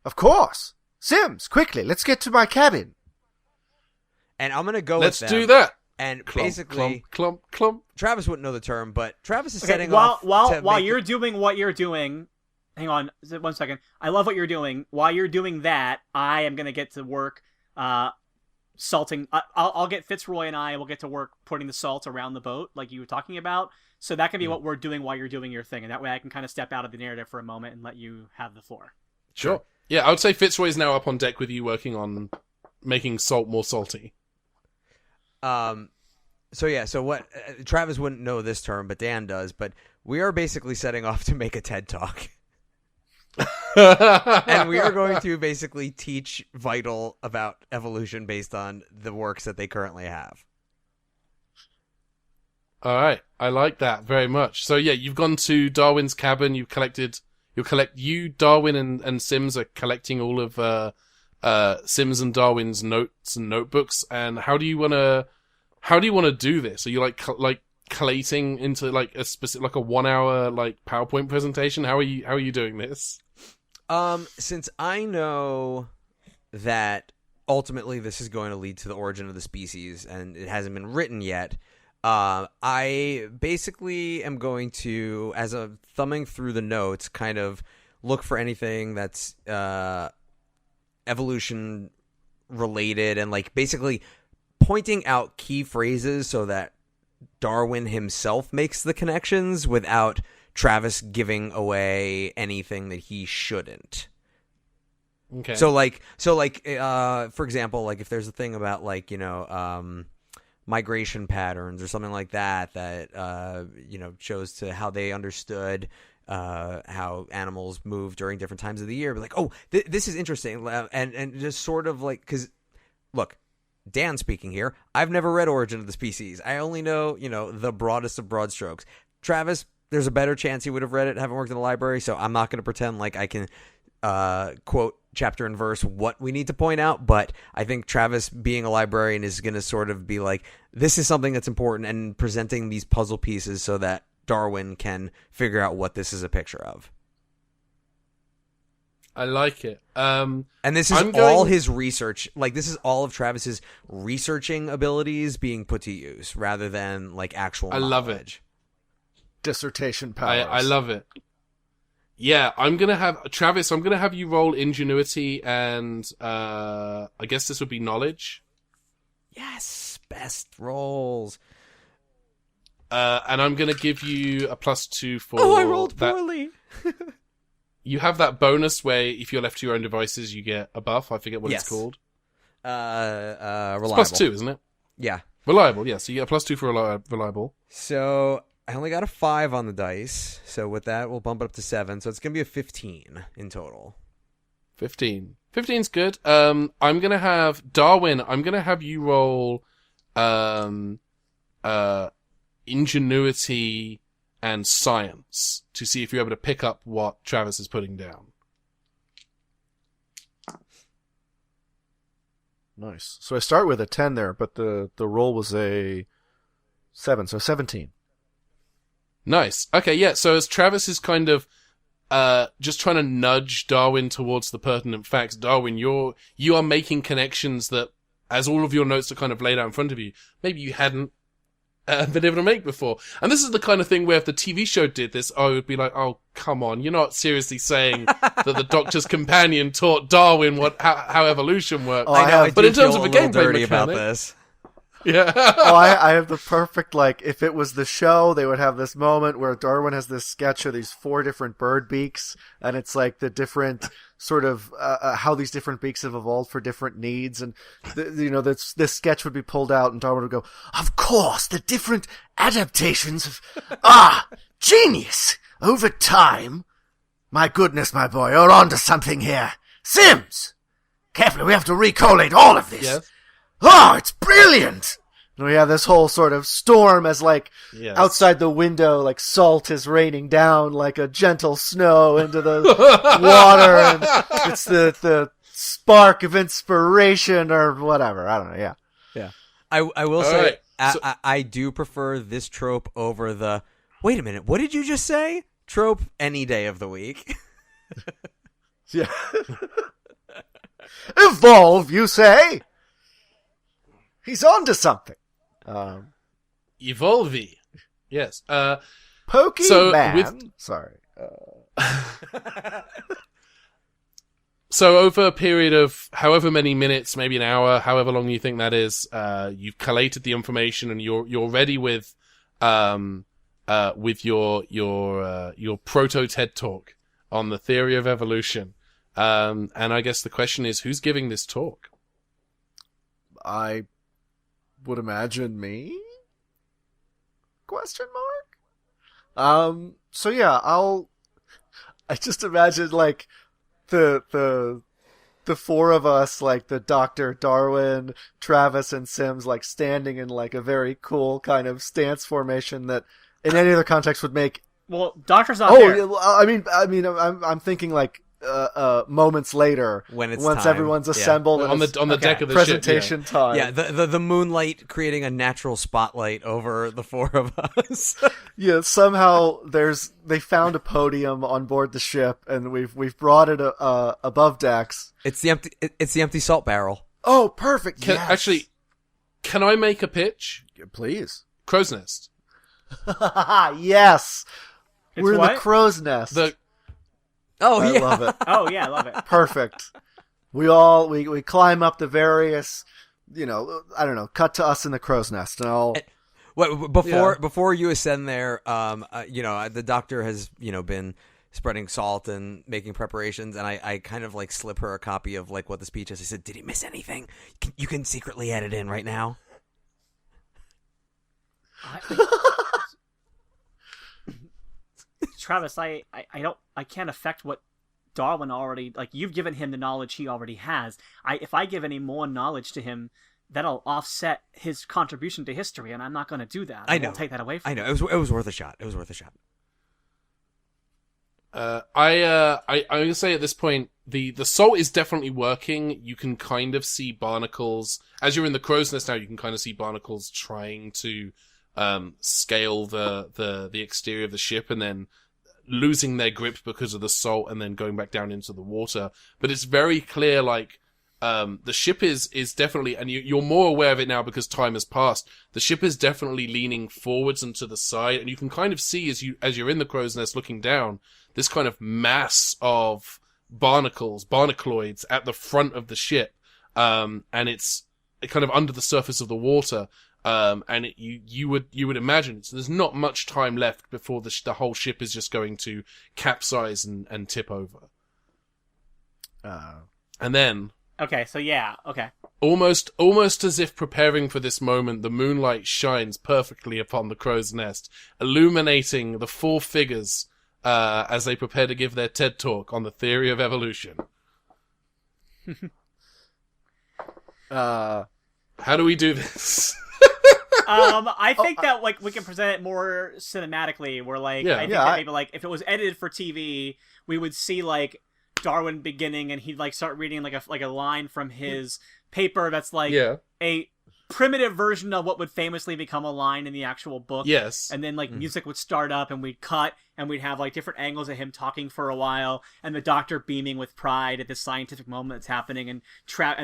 Of course. Sims, quickly, let's get to my cabin. And I'm going to go Let's with them. do that. And Clump, basically, clump. Travis wouldn't know the term, but Travis is Okay, setting while off you're doing what you're doing, hang on 1 second. I love what you're doing. While you're doing that, I am going to get to work salting. I'll get Fitzroy and I will get to work putting the salt around the boat like you were talking about. So that can be what we're doing while you're doing your thing. And that way I can kind of step out of the narrative for a moment and let you have the floor. Sure. Yeah, I would say Fitzroy's now up on deck with you working on making salt more salty. So what Travis wouldn't know this term, but Dan does. But we are basically setting off to make a TED Talk. And we are going to basically teach Vital about evolution based on the works that they currently have. All right, I like that very much. So yeah, you've gone to Darwin's cabin. You, Darwin, and Sims are collecting all of Sims and Darwin's notes and notebooks. And how do you want to do this? Are you like collating into like a specific, like a 1 hour like PowerPoint presentation? How are you doing this? Since I know that ultimately this is going to lead to the origin of the species and it hasn't been written yet, I basically am going to, as a thumbing through the notes, kind of look for anything that's evolution related and like basically pointing out key phrases so that Darwin himself makes the connections without Travis giving away anything that he shouldn't. Okay. So for example, like if there's a thing about like, migration patterns or something like that shows to how they understood how animals move during different times of the year. But like, this is interesting. And just sort of like, because look, Dan speaking here, I've never read Origin of the Species. I only know, the broadest of broad strokes. Travis, there's a better chance he would have read it, haven't worked in the library, so I'm not going to pretend like I can quote chapter and verse what we need to point out, but I think Travis, being a librarian, is going to sort of be like, this is something that's important, and presenting these puzzle pieces so that Darwin can figure out what this is a picture of. I like it. And this is all his research. Like, this is all of Travis's researching abilities being put to use rather than like actual knowledge. Love it. Dissertation powers. I love it. Yeah, I'm going to have Travis, I'm going to have you roll ingenuity and I guess this would be knowledge. Yes, best rolls. And I'm going to give you a +2 for I rolled that. poorly. You have that bonus where if you're left to your own devices, you get a buff. I forget what it's called. Reliable. It's +2, isn't it? Yeah. Reliable, yeah. So you get a +2 for reliable. So I only got a 5 on the dice. So with that, we'll bump it up to 7. So it's going to be a 15 in total. 15. 15's good. I'm going to have Darwin. I'm going to have you roll ingenuity and science to see if you're able to pick up what Travis is putting down. Nice. So I start with a 10 there, but the roll was a 7, so 17. Nice. Okay, yeah, so as Travis is kind of just trying to nudge Darwin towards the pertinent facts, Darwin, you are making connections that, as all of your notes are kind of laid out in front of you, maybe you hadn't been able to make before. And this is the kind of thing where if the TV show did this, I would be like, oh, come on, you're not seriously saying that the Doctor's companion taught Darwin how evolution works. I know, but in terms feel of a little gameplay dirty mechanic, about this. yeah. I have the perfect, like, if it was the show, they would have this moment where Darwin has this sketch of these 4 different bird beaks, and it's like the different sort of how these different beaks have evolved for different needs, and this sketch would be pulled out, and Darwin would go, "Of course, the different adaptations of genius over time. My goodness, my boy, you're onto something here. Sims, carefully, we have to recollate all of this. Yes. Oh, it's brilliant!" And we have this whole sort of storm as, like, outside the window, like, salt is raining down like a gentle snow into the water, and it's the spark of inspiration or whatever. I don't know, yeah. I will say, right. I do prefer this trope over the, wait a minute, what did you just say? Trope any day of the week. Yeah. Evolve, you say? He's on to something. Evolve. Yes. Pokey so Man. Sorry. So over a period of however many minutes, maybe an hour, however long you think that is, you've collated the information and you're ready with your proto TED talk on the theory of evolution. And I guess the question is, who's giving this talk? I would imagine me? Question mark? So yeah, I just imagine, like, the 4 of us, like the Dr. Darwin, Travis, and Sims, like, standing in, like, a very cool kind of stance formation that in any other context would make... Well, Doctor's not there. Yeah, well, I mean, I'm thinking, like, moments later, Once time. Everyone's Yeah. assembled On the deck of the presentation ship, time. Yeah, the moonlight creating a natural spotlight over the 4 of us. Yeah, somehow they found a podium on board the ship, and we've brought it above decks. It's the empty salt barrel. Oh, perfect! Yes. Actually, can I make a pitch? Please. Crow's Nest. Yes, It's we're in what? the crow's nest. Oh, I yeah. love it. Oh yeah, I love it. Perfect. We climb up the various, I don't know, cut to us in the crow's nest, and I'll... Before you ascend there, the Doctor has, been spreading salt and making preparations, and I kind of, like, slip her a copy of, like, what the speech is. I said, did he miss anything? You can secretly edit in right now. Travis, I can't affect what Darwin already, like, you've given him the knowledge he already has. If I give any more knowledge to him, that'll offset his contribution to history, and I'm not going to do that. I won't take that away from him. I know. It was worth a shot. I'm gonna say at this point, the salt is definitely working. You can kind of see barnacles as you're in the crow's nest now. You can kind of see barnacles trying to scale the exterior of the ship, and then losing their grip because of the salt, and then going back down into the water. But it's very clear, like the ship is definitely, and you're more aware of it now because time has passed. The ship is definitely leaning forwards and to the side, and you can kind of see as you're in the crow's nest looking down, this kind of mass of barnacloids at the front of the ship, and it's kind of under the surface of the water, and you would imagine there's not much time left before the whole ship is just going to capsize and tip over. And then Okay, so yeah, okay. almost as if preparing for this moment, the moonlight shines perfectly upon the crow's nest, illuminating the four figures as they prepare to give their TED talk on the theory of evolution. How do we do this? I think that like we can present it more cinematically. Where like I think that maybe like if it was edited for TV, we would see like Darwin beginning, and he'd like start reading like a line from his paper that's like a primitive version of what would famously become a line in the actual book. Yes. And then like music would start up, and we'd cut, and we'd have like different angles of him talking for a while, and the Doctor beaming with pride at this scientific moment that's happening, and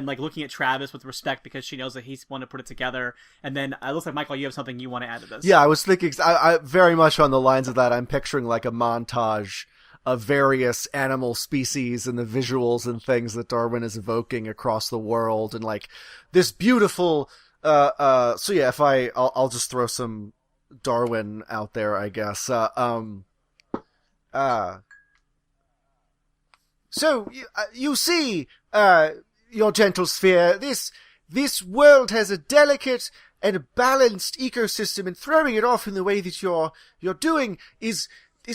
like looking at Travis with respect because she knows that he's one to put it together. And then it looks like, Michael, you have something you want to add to this. Yeah, I was thinking I very much on the lines of that. I'm picturing like a montage of various animal species and the visuals and things that Darwin is evoking across the world, and like this beautiful so yeah, I'll just throw some Darwin out there, I guess. So you see, your gentle sphere, this world has a delicate and a balanced ecosystem, and throwing it off in the way that you're doing is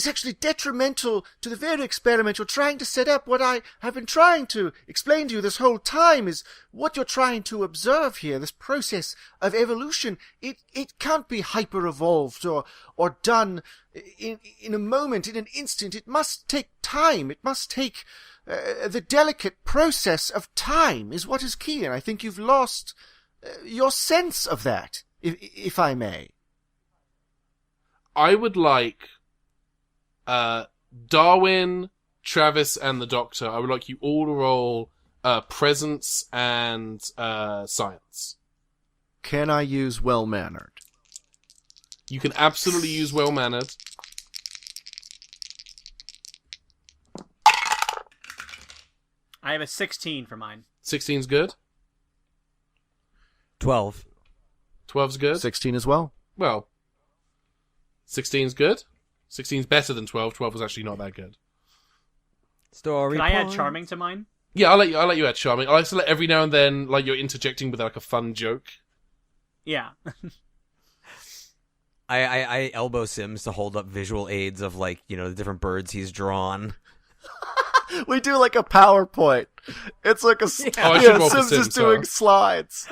actually detrimental to the very experiment you're trying to set up. What I have been trying to explain to you this whole time is what you're trying to observe here, this process of evolution. It can't be hyper-evolved or done in a moment, in an instant. It must take time. It must take the delicate process of time is what is key, and I think you've lost your sense of that, if I may. I would like Darwin, Travis, and the Doctor, I would like you all to roll presence and science. Can I use well-mannered? You can absolutely use well-mannered. I have a 16 for mine. 16's good. 12. 12's good. 16 as well. Well, 16's good. 16's better than 12. 12 was actually not that good. Story. Can I add charming to mine? Yeah, I'll let you add charming. I like to let every now and then, like, you're interjecting with like a fun joke. Yeah. I elbow Sims to hold up visual aids of like, you know, the different birds he's drawn. We do like a PowerPoint. It's like a Sims is doing slides.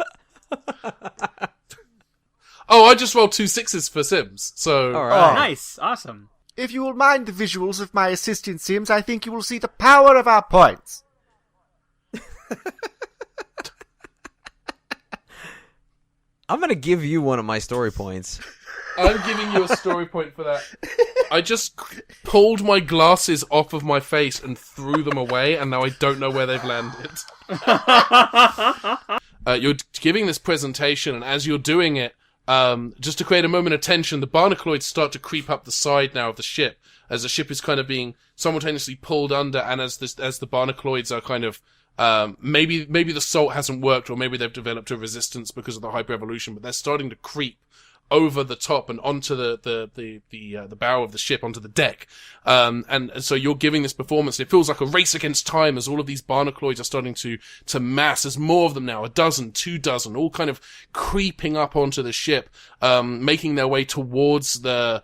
Oh, I just rolled 2 6s for Sims, so... All right. Nice. Awesome. If you will mind the visuals of my assistant Sims, I think you will see the power of our points. I'm going to give you one of my story points. I'm giving you a story point for that. I just pulled my glasses off of my face and threw them away, and now I don't know where they've landed. You're giving this presentation, and as you're doing it, just to create a moment of tension, the Barnacloids start to creep up the side now of the ship, as the ship is kind of being simultaneously pulled under, and as the Barnacloids are kind of, maybe the salt hasn't worked, or maybe they've developed a resistance because of the hyper-evolution, but they're starting to creep over the top and onto the bow of the ship, onto the deck. And so you're giving this performance, and it feels like a race against time as all of these Barnacloids are starting to mass. There's more of them now, 12, 2 dozen, all kind of creeping up onto the ship, making their way towards the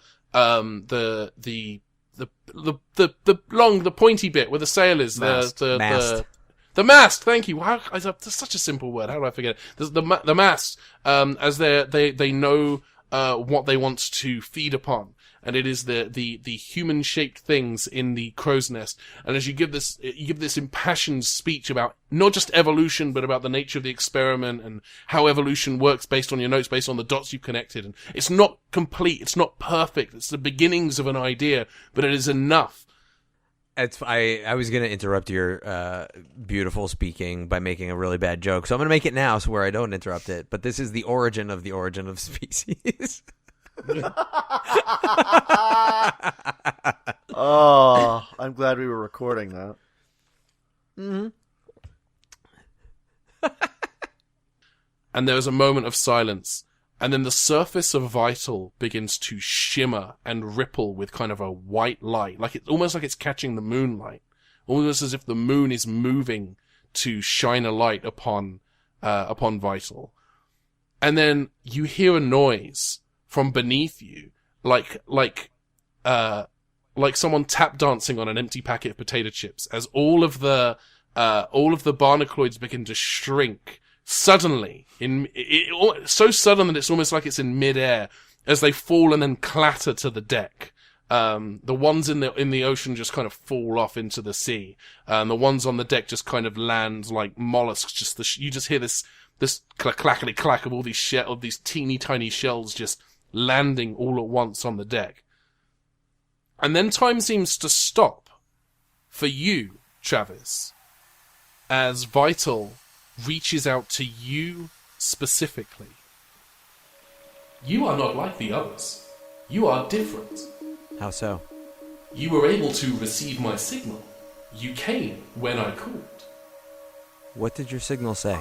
pointy bit where the sail is, Mast. the mast, thank you. That's such a simple word. How do I forget it? The mast, as they know what they want to feed upon. and it is the human-shaped things in the crow's nest. And as you give this impassioned speech about not just evolution, but about the nature of the experiment and how evolution works based on your notes, based on the dots you've connected. And it's not complete, it's not perfect, it's the beginnings of an idea, but it is enough. I was going to interrupt your beautiful speaking by making a really bad joke, so I'm going to make it now so where I don't interrupt it. But this is the origin of species. Oh, I'm glad we were recording that. Mm-hmm. And there was a moment of silence. And then the surface of Vital begins to shimmer and ripple with kind of a white light, almost like it's catching the moonlight, almost as if the moon is moving to shine a light upon Vital. And then you hear a noise from beneath you, like someone tap dancing on an empty packet of potato chips, as all of the Barnacloids begin to shrink. Suddenly, so sudden that it's almost like it's in midair as they fall and then clatter to the deck. The ones in the ocean just kind of fall off into the sea. The ones on the deck just kind of land like mollusks. You just hear this clackety clack of all these teeny tiny shells just landing all at once on the deck. And then time seems to stop for you, Travis, as Vital reaches out to you specifically. You are not like the others. You are different. How so? You were able to receive my signal. You came when I called. What did your signal say?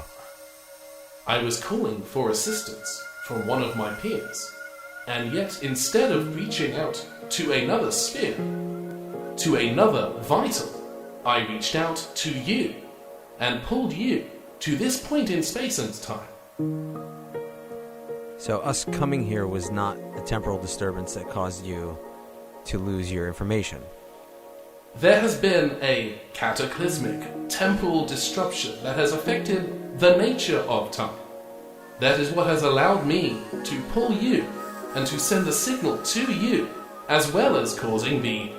I was calling for assistance from one of my peers, and yet instead of reaching out to another sphere, to another Vital, I reached out to you and pulled you to this point in space and time. So us coming here was not a temporal disturbance that caused you to lose your information. There has been a cataclysmic temporal disruption that has affected the nature of time. That is what has allowed me to pull you and to send a signal to you, as well as causing the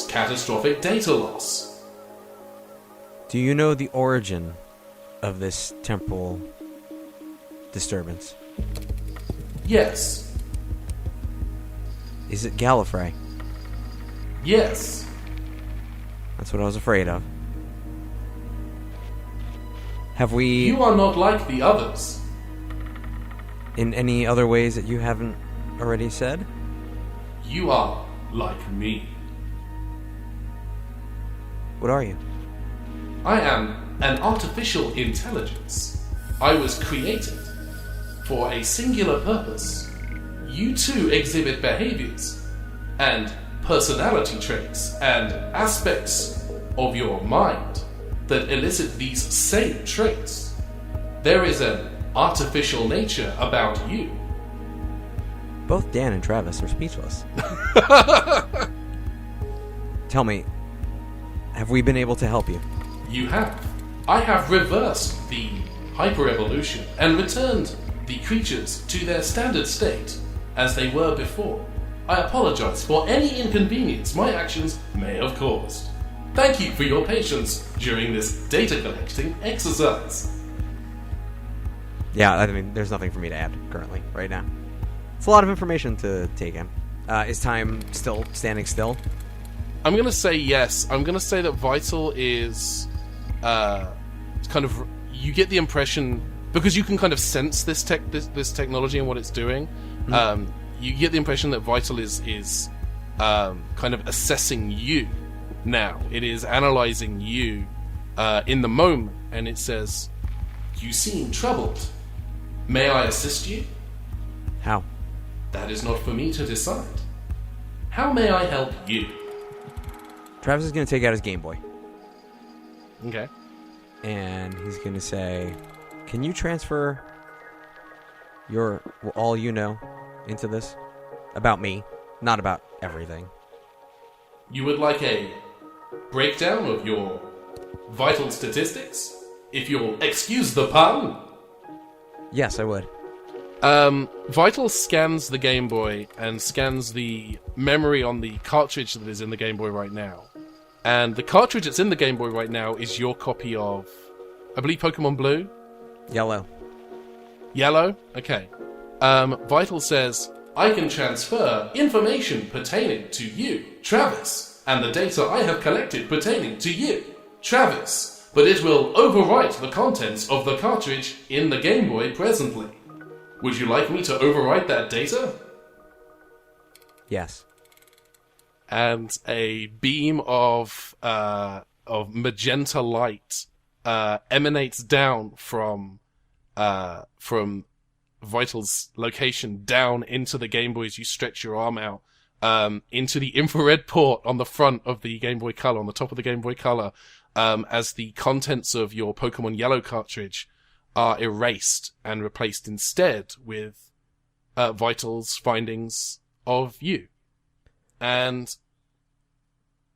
catastrophic data loss. Do you know the origin of this temporal disturbance? Yes. Is it Gallifrey? Yes. That's what I was afraid of. Have we... You are not like the others. In any other ways that you haven't already said? You are like me. What are you? I am an artificial intelligence. I was created for a singular purpose. You too exhibit behaviors and personality traits and aspects of your mind that elicit these same traits. There is an artificial nature about you. Both Dan and Travis are speechless. Tell me, have we been able to help you? You have. I have reversed the hyperevolution and returned the creatures to their standard state as they were before. I apologize for any inconvenience my actions may have caused. Thank you for your patience during this data collecting exercise. Yeah, I mean, there's nothing for me to add currently, right now. It's a lot of information to take in. Is time still standing still? I'm going to say yes. I'm going to say that Vital is kind of... You get the impression, because you can kind of sense this technology and what it's doing, you get the impression that Vital is kind of assessing you now. It is analyzing you in the moment, and it says, "You seem troubled. May I assist you?" How? That is not for me to decide. How may I help you? Travis is going to take out his Game Boy. Okay. And he's going to say, "Can you transfer all you know into this? About me, not about everything." You would like a breakdown of your vital statistics? If you'll excuse the pun? Yes, I would. Vital scans the Game Boy and scans the memory on the cartridge that is in the Game Boy right now. And the cartridge that's in the Game Boy right now is your copy of, I believe, Pokemon Blue? Yellow. Yellow? Okay. Vital says, I can transfer information pertaining to you, Travis, and the data I have collected pertaining to you, Travis, but it will overwrite the contents of the cartridge in the Game Boy presently. Would you like me to overwrite that data? Yes. And a beam of magenta light emanates down from Vital's location down into the Game Boy as you stretch your arm out into the infrared port on the front of the Game Boy Color, on the top of the Game Boy Color, as the contents of your Pokemon Yellow cartridge are erased and replaced instead with Vital's findings of you. And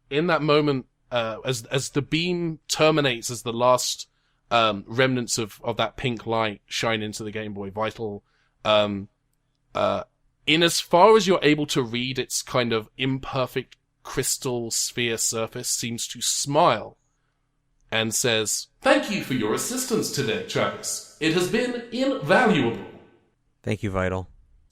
in that moment, as the beam terminates, as the last remnants of that pink light shine into the Game Boy, Vital, in as far as you're able to read its kind of imperfect crystal sphere surface, seems to smile and says, "Thank you for your assistance today, Travis. It has been invaluable." Thank you, Vital.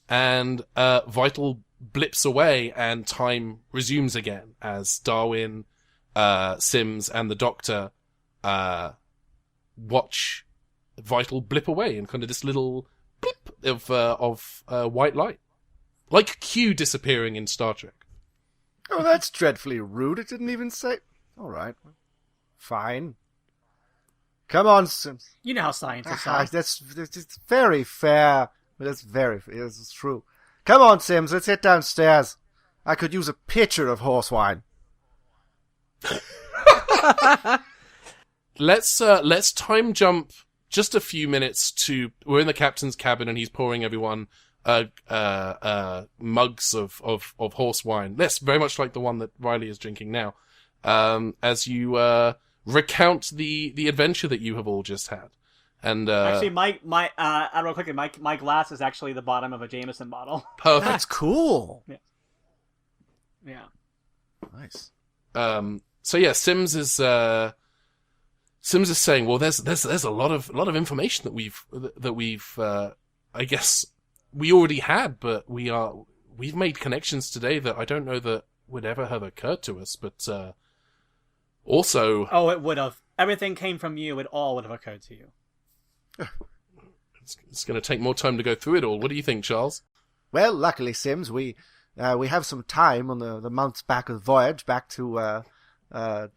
And Vital blips away and time resumes again as Darwin, Sims, and the Doctor watch Vital blip away in kind of this little blip of white light. Like Q disappearing in Star Trek. Oh, that's dreadfully rude. It didn't even say... All right. Fine. Come on, Sims. You know how scientists are. That's very fair. It's true. Come on, Sims. Let's head downstairs. I could use a pitcher of horse wine. Let's time jump just a few minutes to... We're in the captain's cabin and he's pouring everyone mugs of horse wine. Yes, very much like the one that Riley is drinking now. As you recount the adventure that you have all just had. And actually, real quickly, my glass is actually the bottom of a Jameson bottle. Perfect. That's cool. Yeah. Nice. So yeah, Sims is saying, well, there's a lot of information that we've I guess we already had, but we've made connections today that I don't know that would ever have occurred to us, but also... Oh, it would have. Everything came from you. It all would have occurred to you. It's going to take more time to go through it all. What do you think, Charles? Well, luckily, Sims, we have some time on the month's back of the voyage back to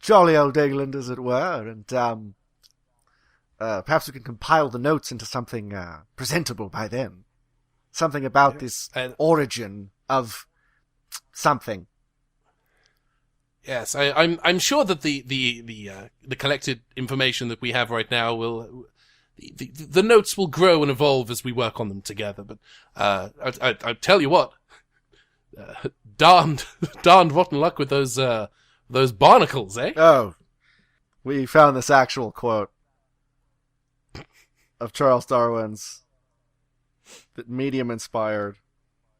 jolly old England, as it were, and perhaps we can compile the notes into something presentable by then. Something about this origin of something. Yes, I'm sure that the collected information that we have right now will the notes will grow and evolve as we work on them together. But I tell you what, darned rotten luck with those barnacles, eh? Oh, we found this actual quote of Charles Darwin's that medium inspired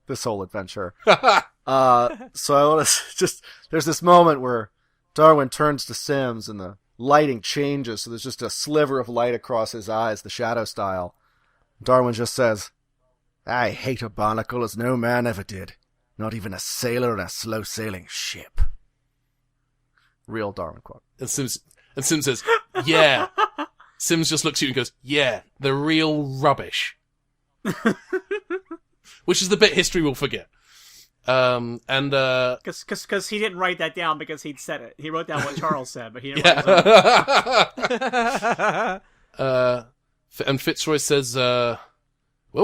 this whole adventure. So I want to there's this moment where Darwin turns to Sims and the lighting changes, so there's just a sliver of light across his eyes, the shadow style. Darwin just says, "I hate a barnacle as no man ever did. Not even a sailor on a slow-sailing ship." Real Darwin quote. And Sims says, "Yeah." Sims just looks at you and goes, "Yeah, the real rubbish." Which is the bit history will forget. Because he didn't write that down because he'd said it. He wrote down what Charles said, but he didn't write it down. And Fitzroy says, "Well,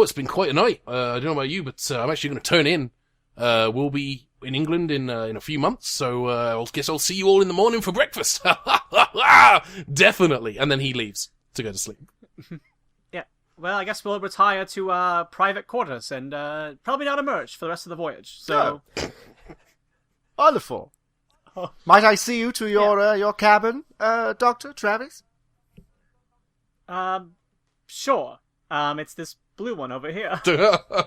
it's been quite a night. I don't know about you, but I'm actually going to turn in. We'll be in England in a few months, so I guess I'll see you all in the morning for breakfast." Definitely. And then he leaves to go to sleep. Yeah. Well, I guess we'll retire to private quarters and probably not emerge for the rest of the voyage. So, wonderful. Might I see you to your cabin, Dr. Travis? Sure. It's this blue one over here.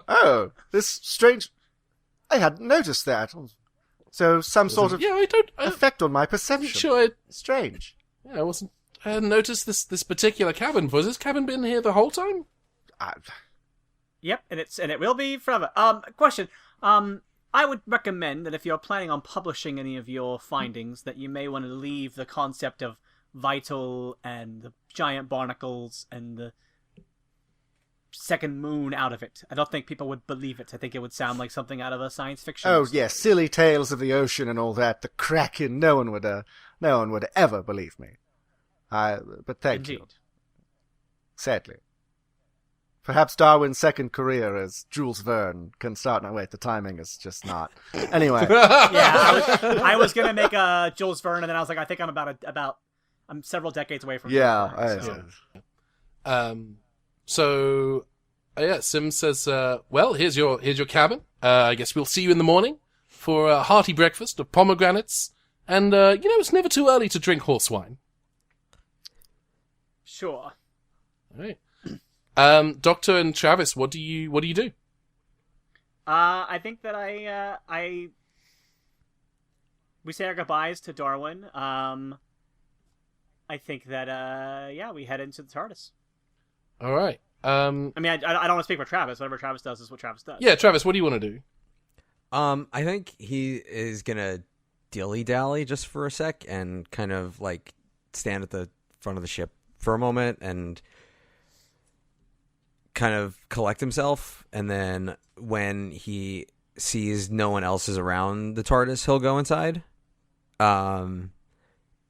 Oh, this strange... I hadn't noticed that. So some sort of I effect on my perception. sure. Strange. I hadn't noticed this particular cabin. Was this cabin been here the whole time? Yep, and it will be forever. Question. I would recommend that if you're planning on publishing any of your findings, that you may want to leave the concept of vital and the giant barnacles and the second moon out of it. I don't think people would believe it. I think it would sound like something out of a science fiction. Oh, yes, silly tales of the ocean and all that. The Kraken. No one would ever believe me. But thank you. Sadly. Perhaps Darwin's second career as Jules Verne can start. No, wait, the timing is just not. Anyway. Yeah, I was going to make a Jules Verne, and then I was like, I think I'm several decades away from Jules Verne, so. Sim says, well, here's your cabin. I guess we'll see you in the morning for a hearty breakfast of pomegranates. And, it's never too early to drink horse wine. Sure. All right. Doctor and Travis, what do you do? I think that we say our goodbyes to Darwin. I think that, we head into the TARDIS. All right. I mean, I don't want to speak for Travis. Whatever Travis does is what Travis does. Yeah, Travis, what do you want to do? I think he is gonna dilly-dally just for a sec and kind of like stand at the front of the ship for a moment and kind of collect himself, and then when he sees no one else is around the TARDIS, he'll go inside. And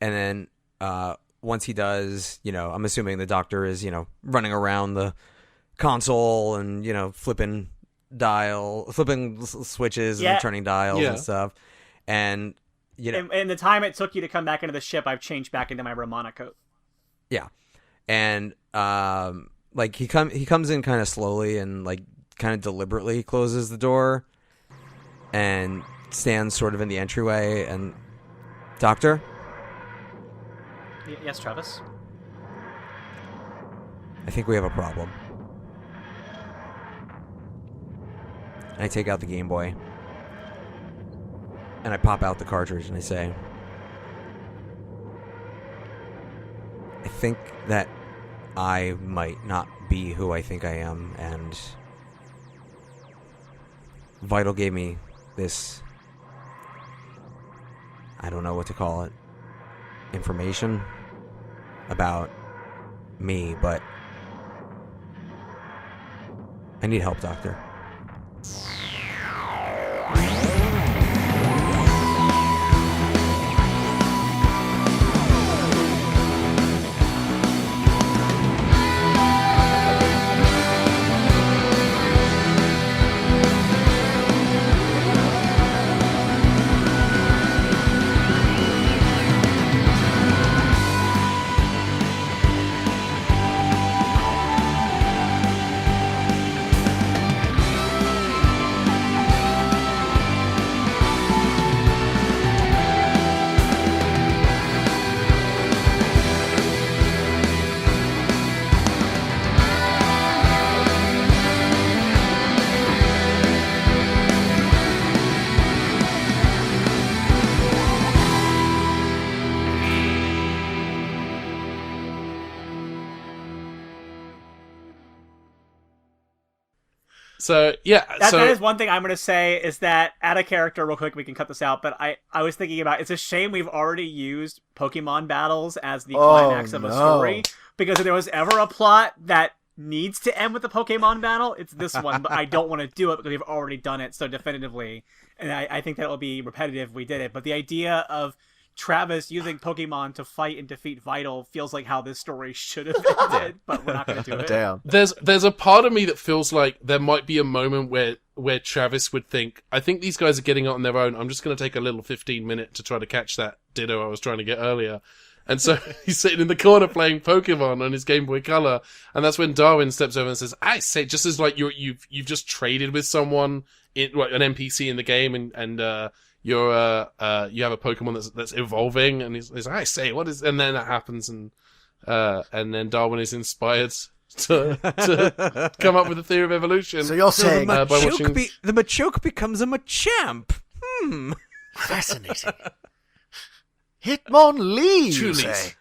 then once he does, I'm assuming the Doctor is, running around the console and, flipping switches and turning dials and stuff. And, in the time it took you to come back into the ship, I've changed back into my Romana coat. Yeah. And, he comes in kind of slowly and, kind of deliberately closes the door and stands sort of in the entryway and, Doctor? Yes, Travis? I think we have a problem. And I take out the Game Boy. And I pop out the cartridge and I say, I think that I might not be who I think I am, and Vital gave me this, I don't know what to call it, information about me, but I need help, Doctor. So, yeah. That is one thing I'm going to say is that, out of character, real quick, we can cut this out, but I was thinking about, it's a shame we've already used Pokemon battles as the climax of a story, because if there was ever a plot that needs to end with a Pokemon battle, it's this one, but I don't want to do it because we've already done it so definitively, and I think that will be repetitive if we did it, but the idea of Travis using Pokemon to fight and defeat Vital feels like how this story should have ended, but we're not going to do it. Damn. There's a part of me that feels like there might be a moment where Travis would think, I think these guys are getting out on their own. I'm just going to take a little 15-minute to try to catch that Ditto I was trying to get earlier. And so he's sitting in the corner playing Pokemon on his Game Boy Color, and that's when Darwin steps over and says, "I say, just as like you've just traded with someone an NPC in the game, and you have a Pokemon that's evolving," and he's like, "I say, what is?" And then that happens, and then Darwin is inspired to come up with the theory of evolution. So you're saying by watching... the Machoke becomes a Machamp. Fascinating. Hitmonlee, you Truly. say?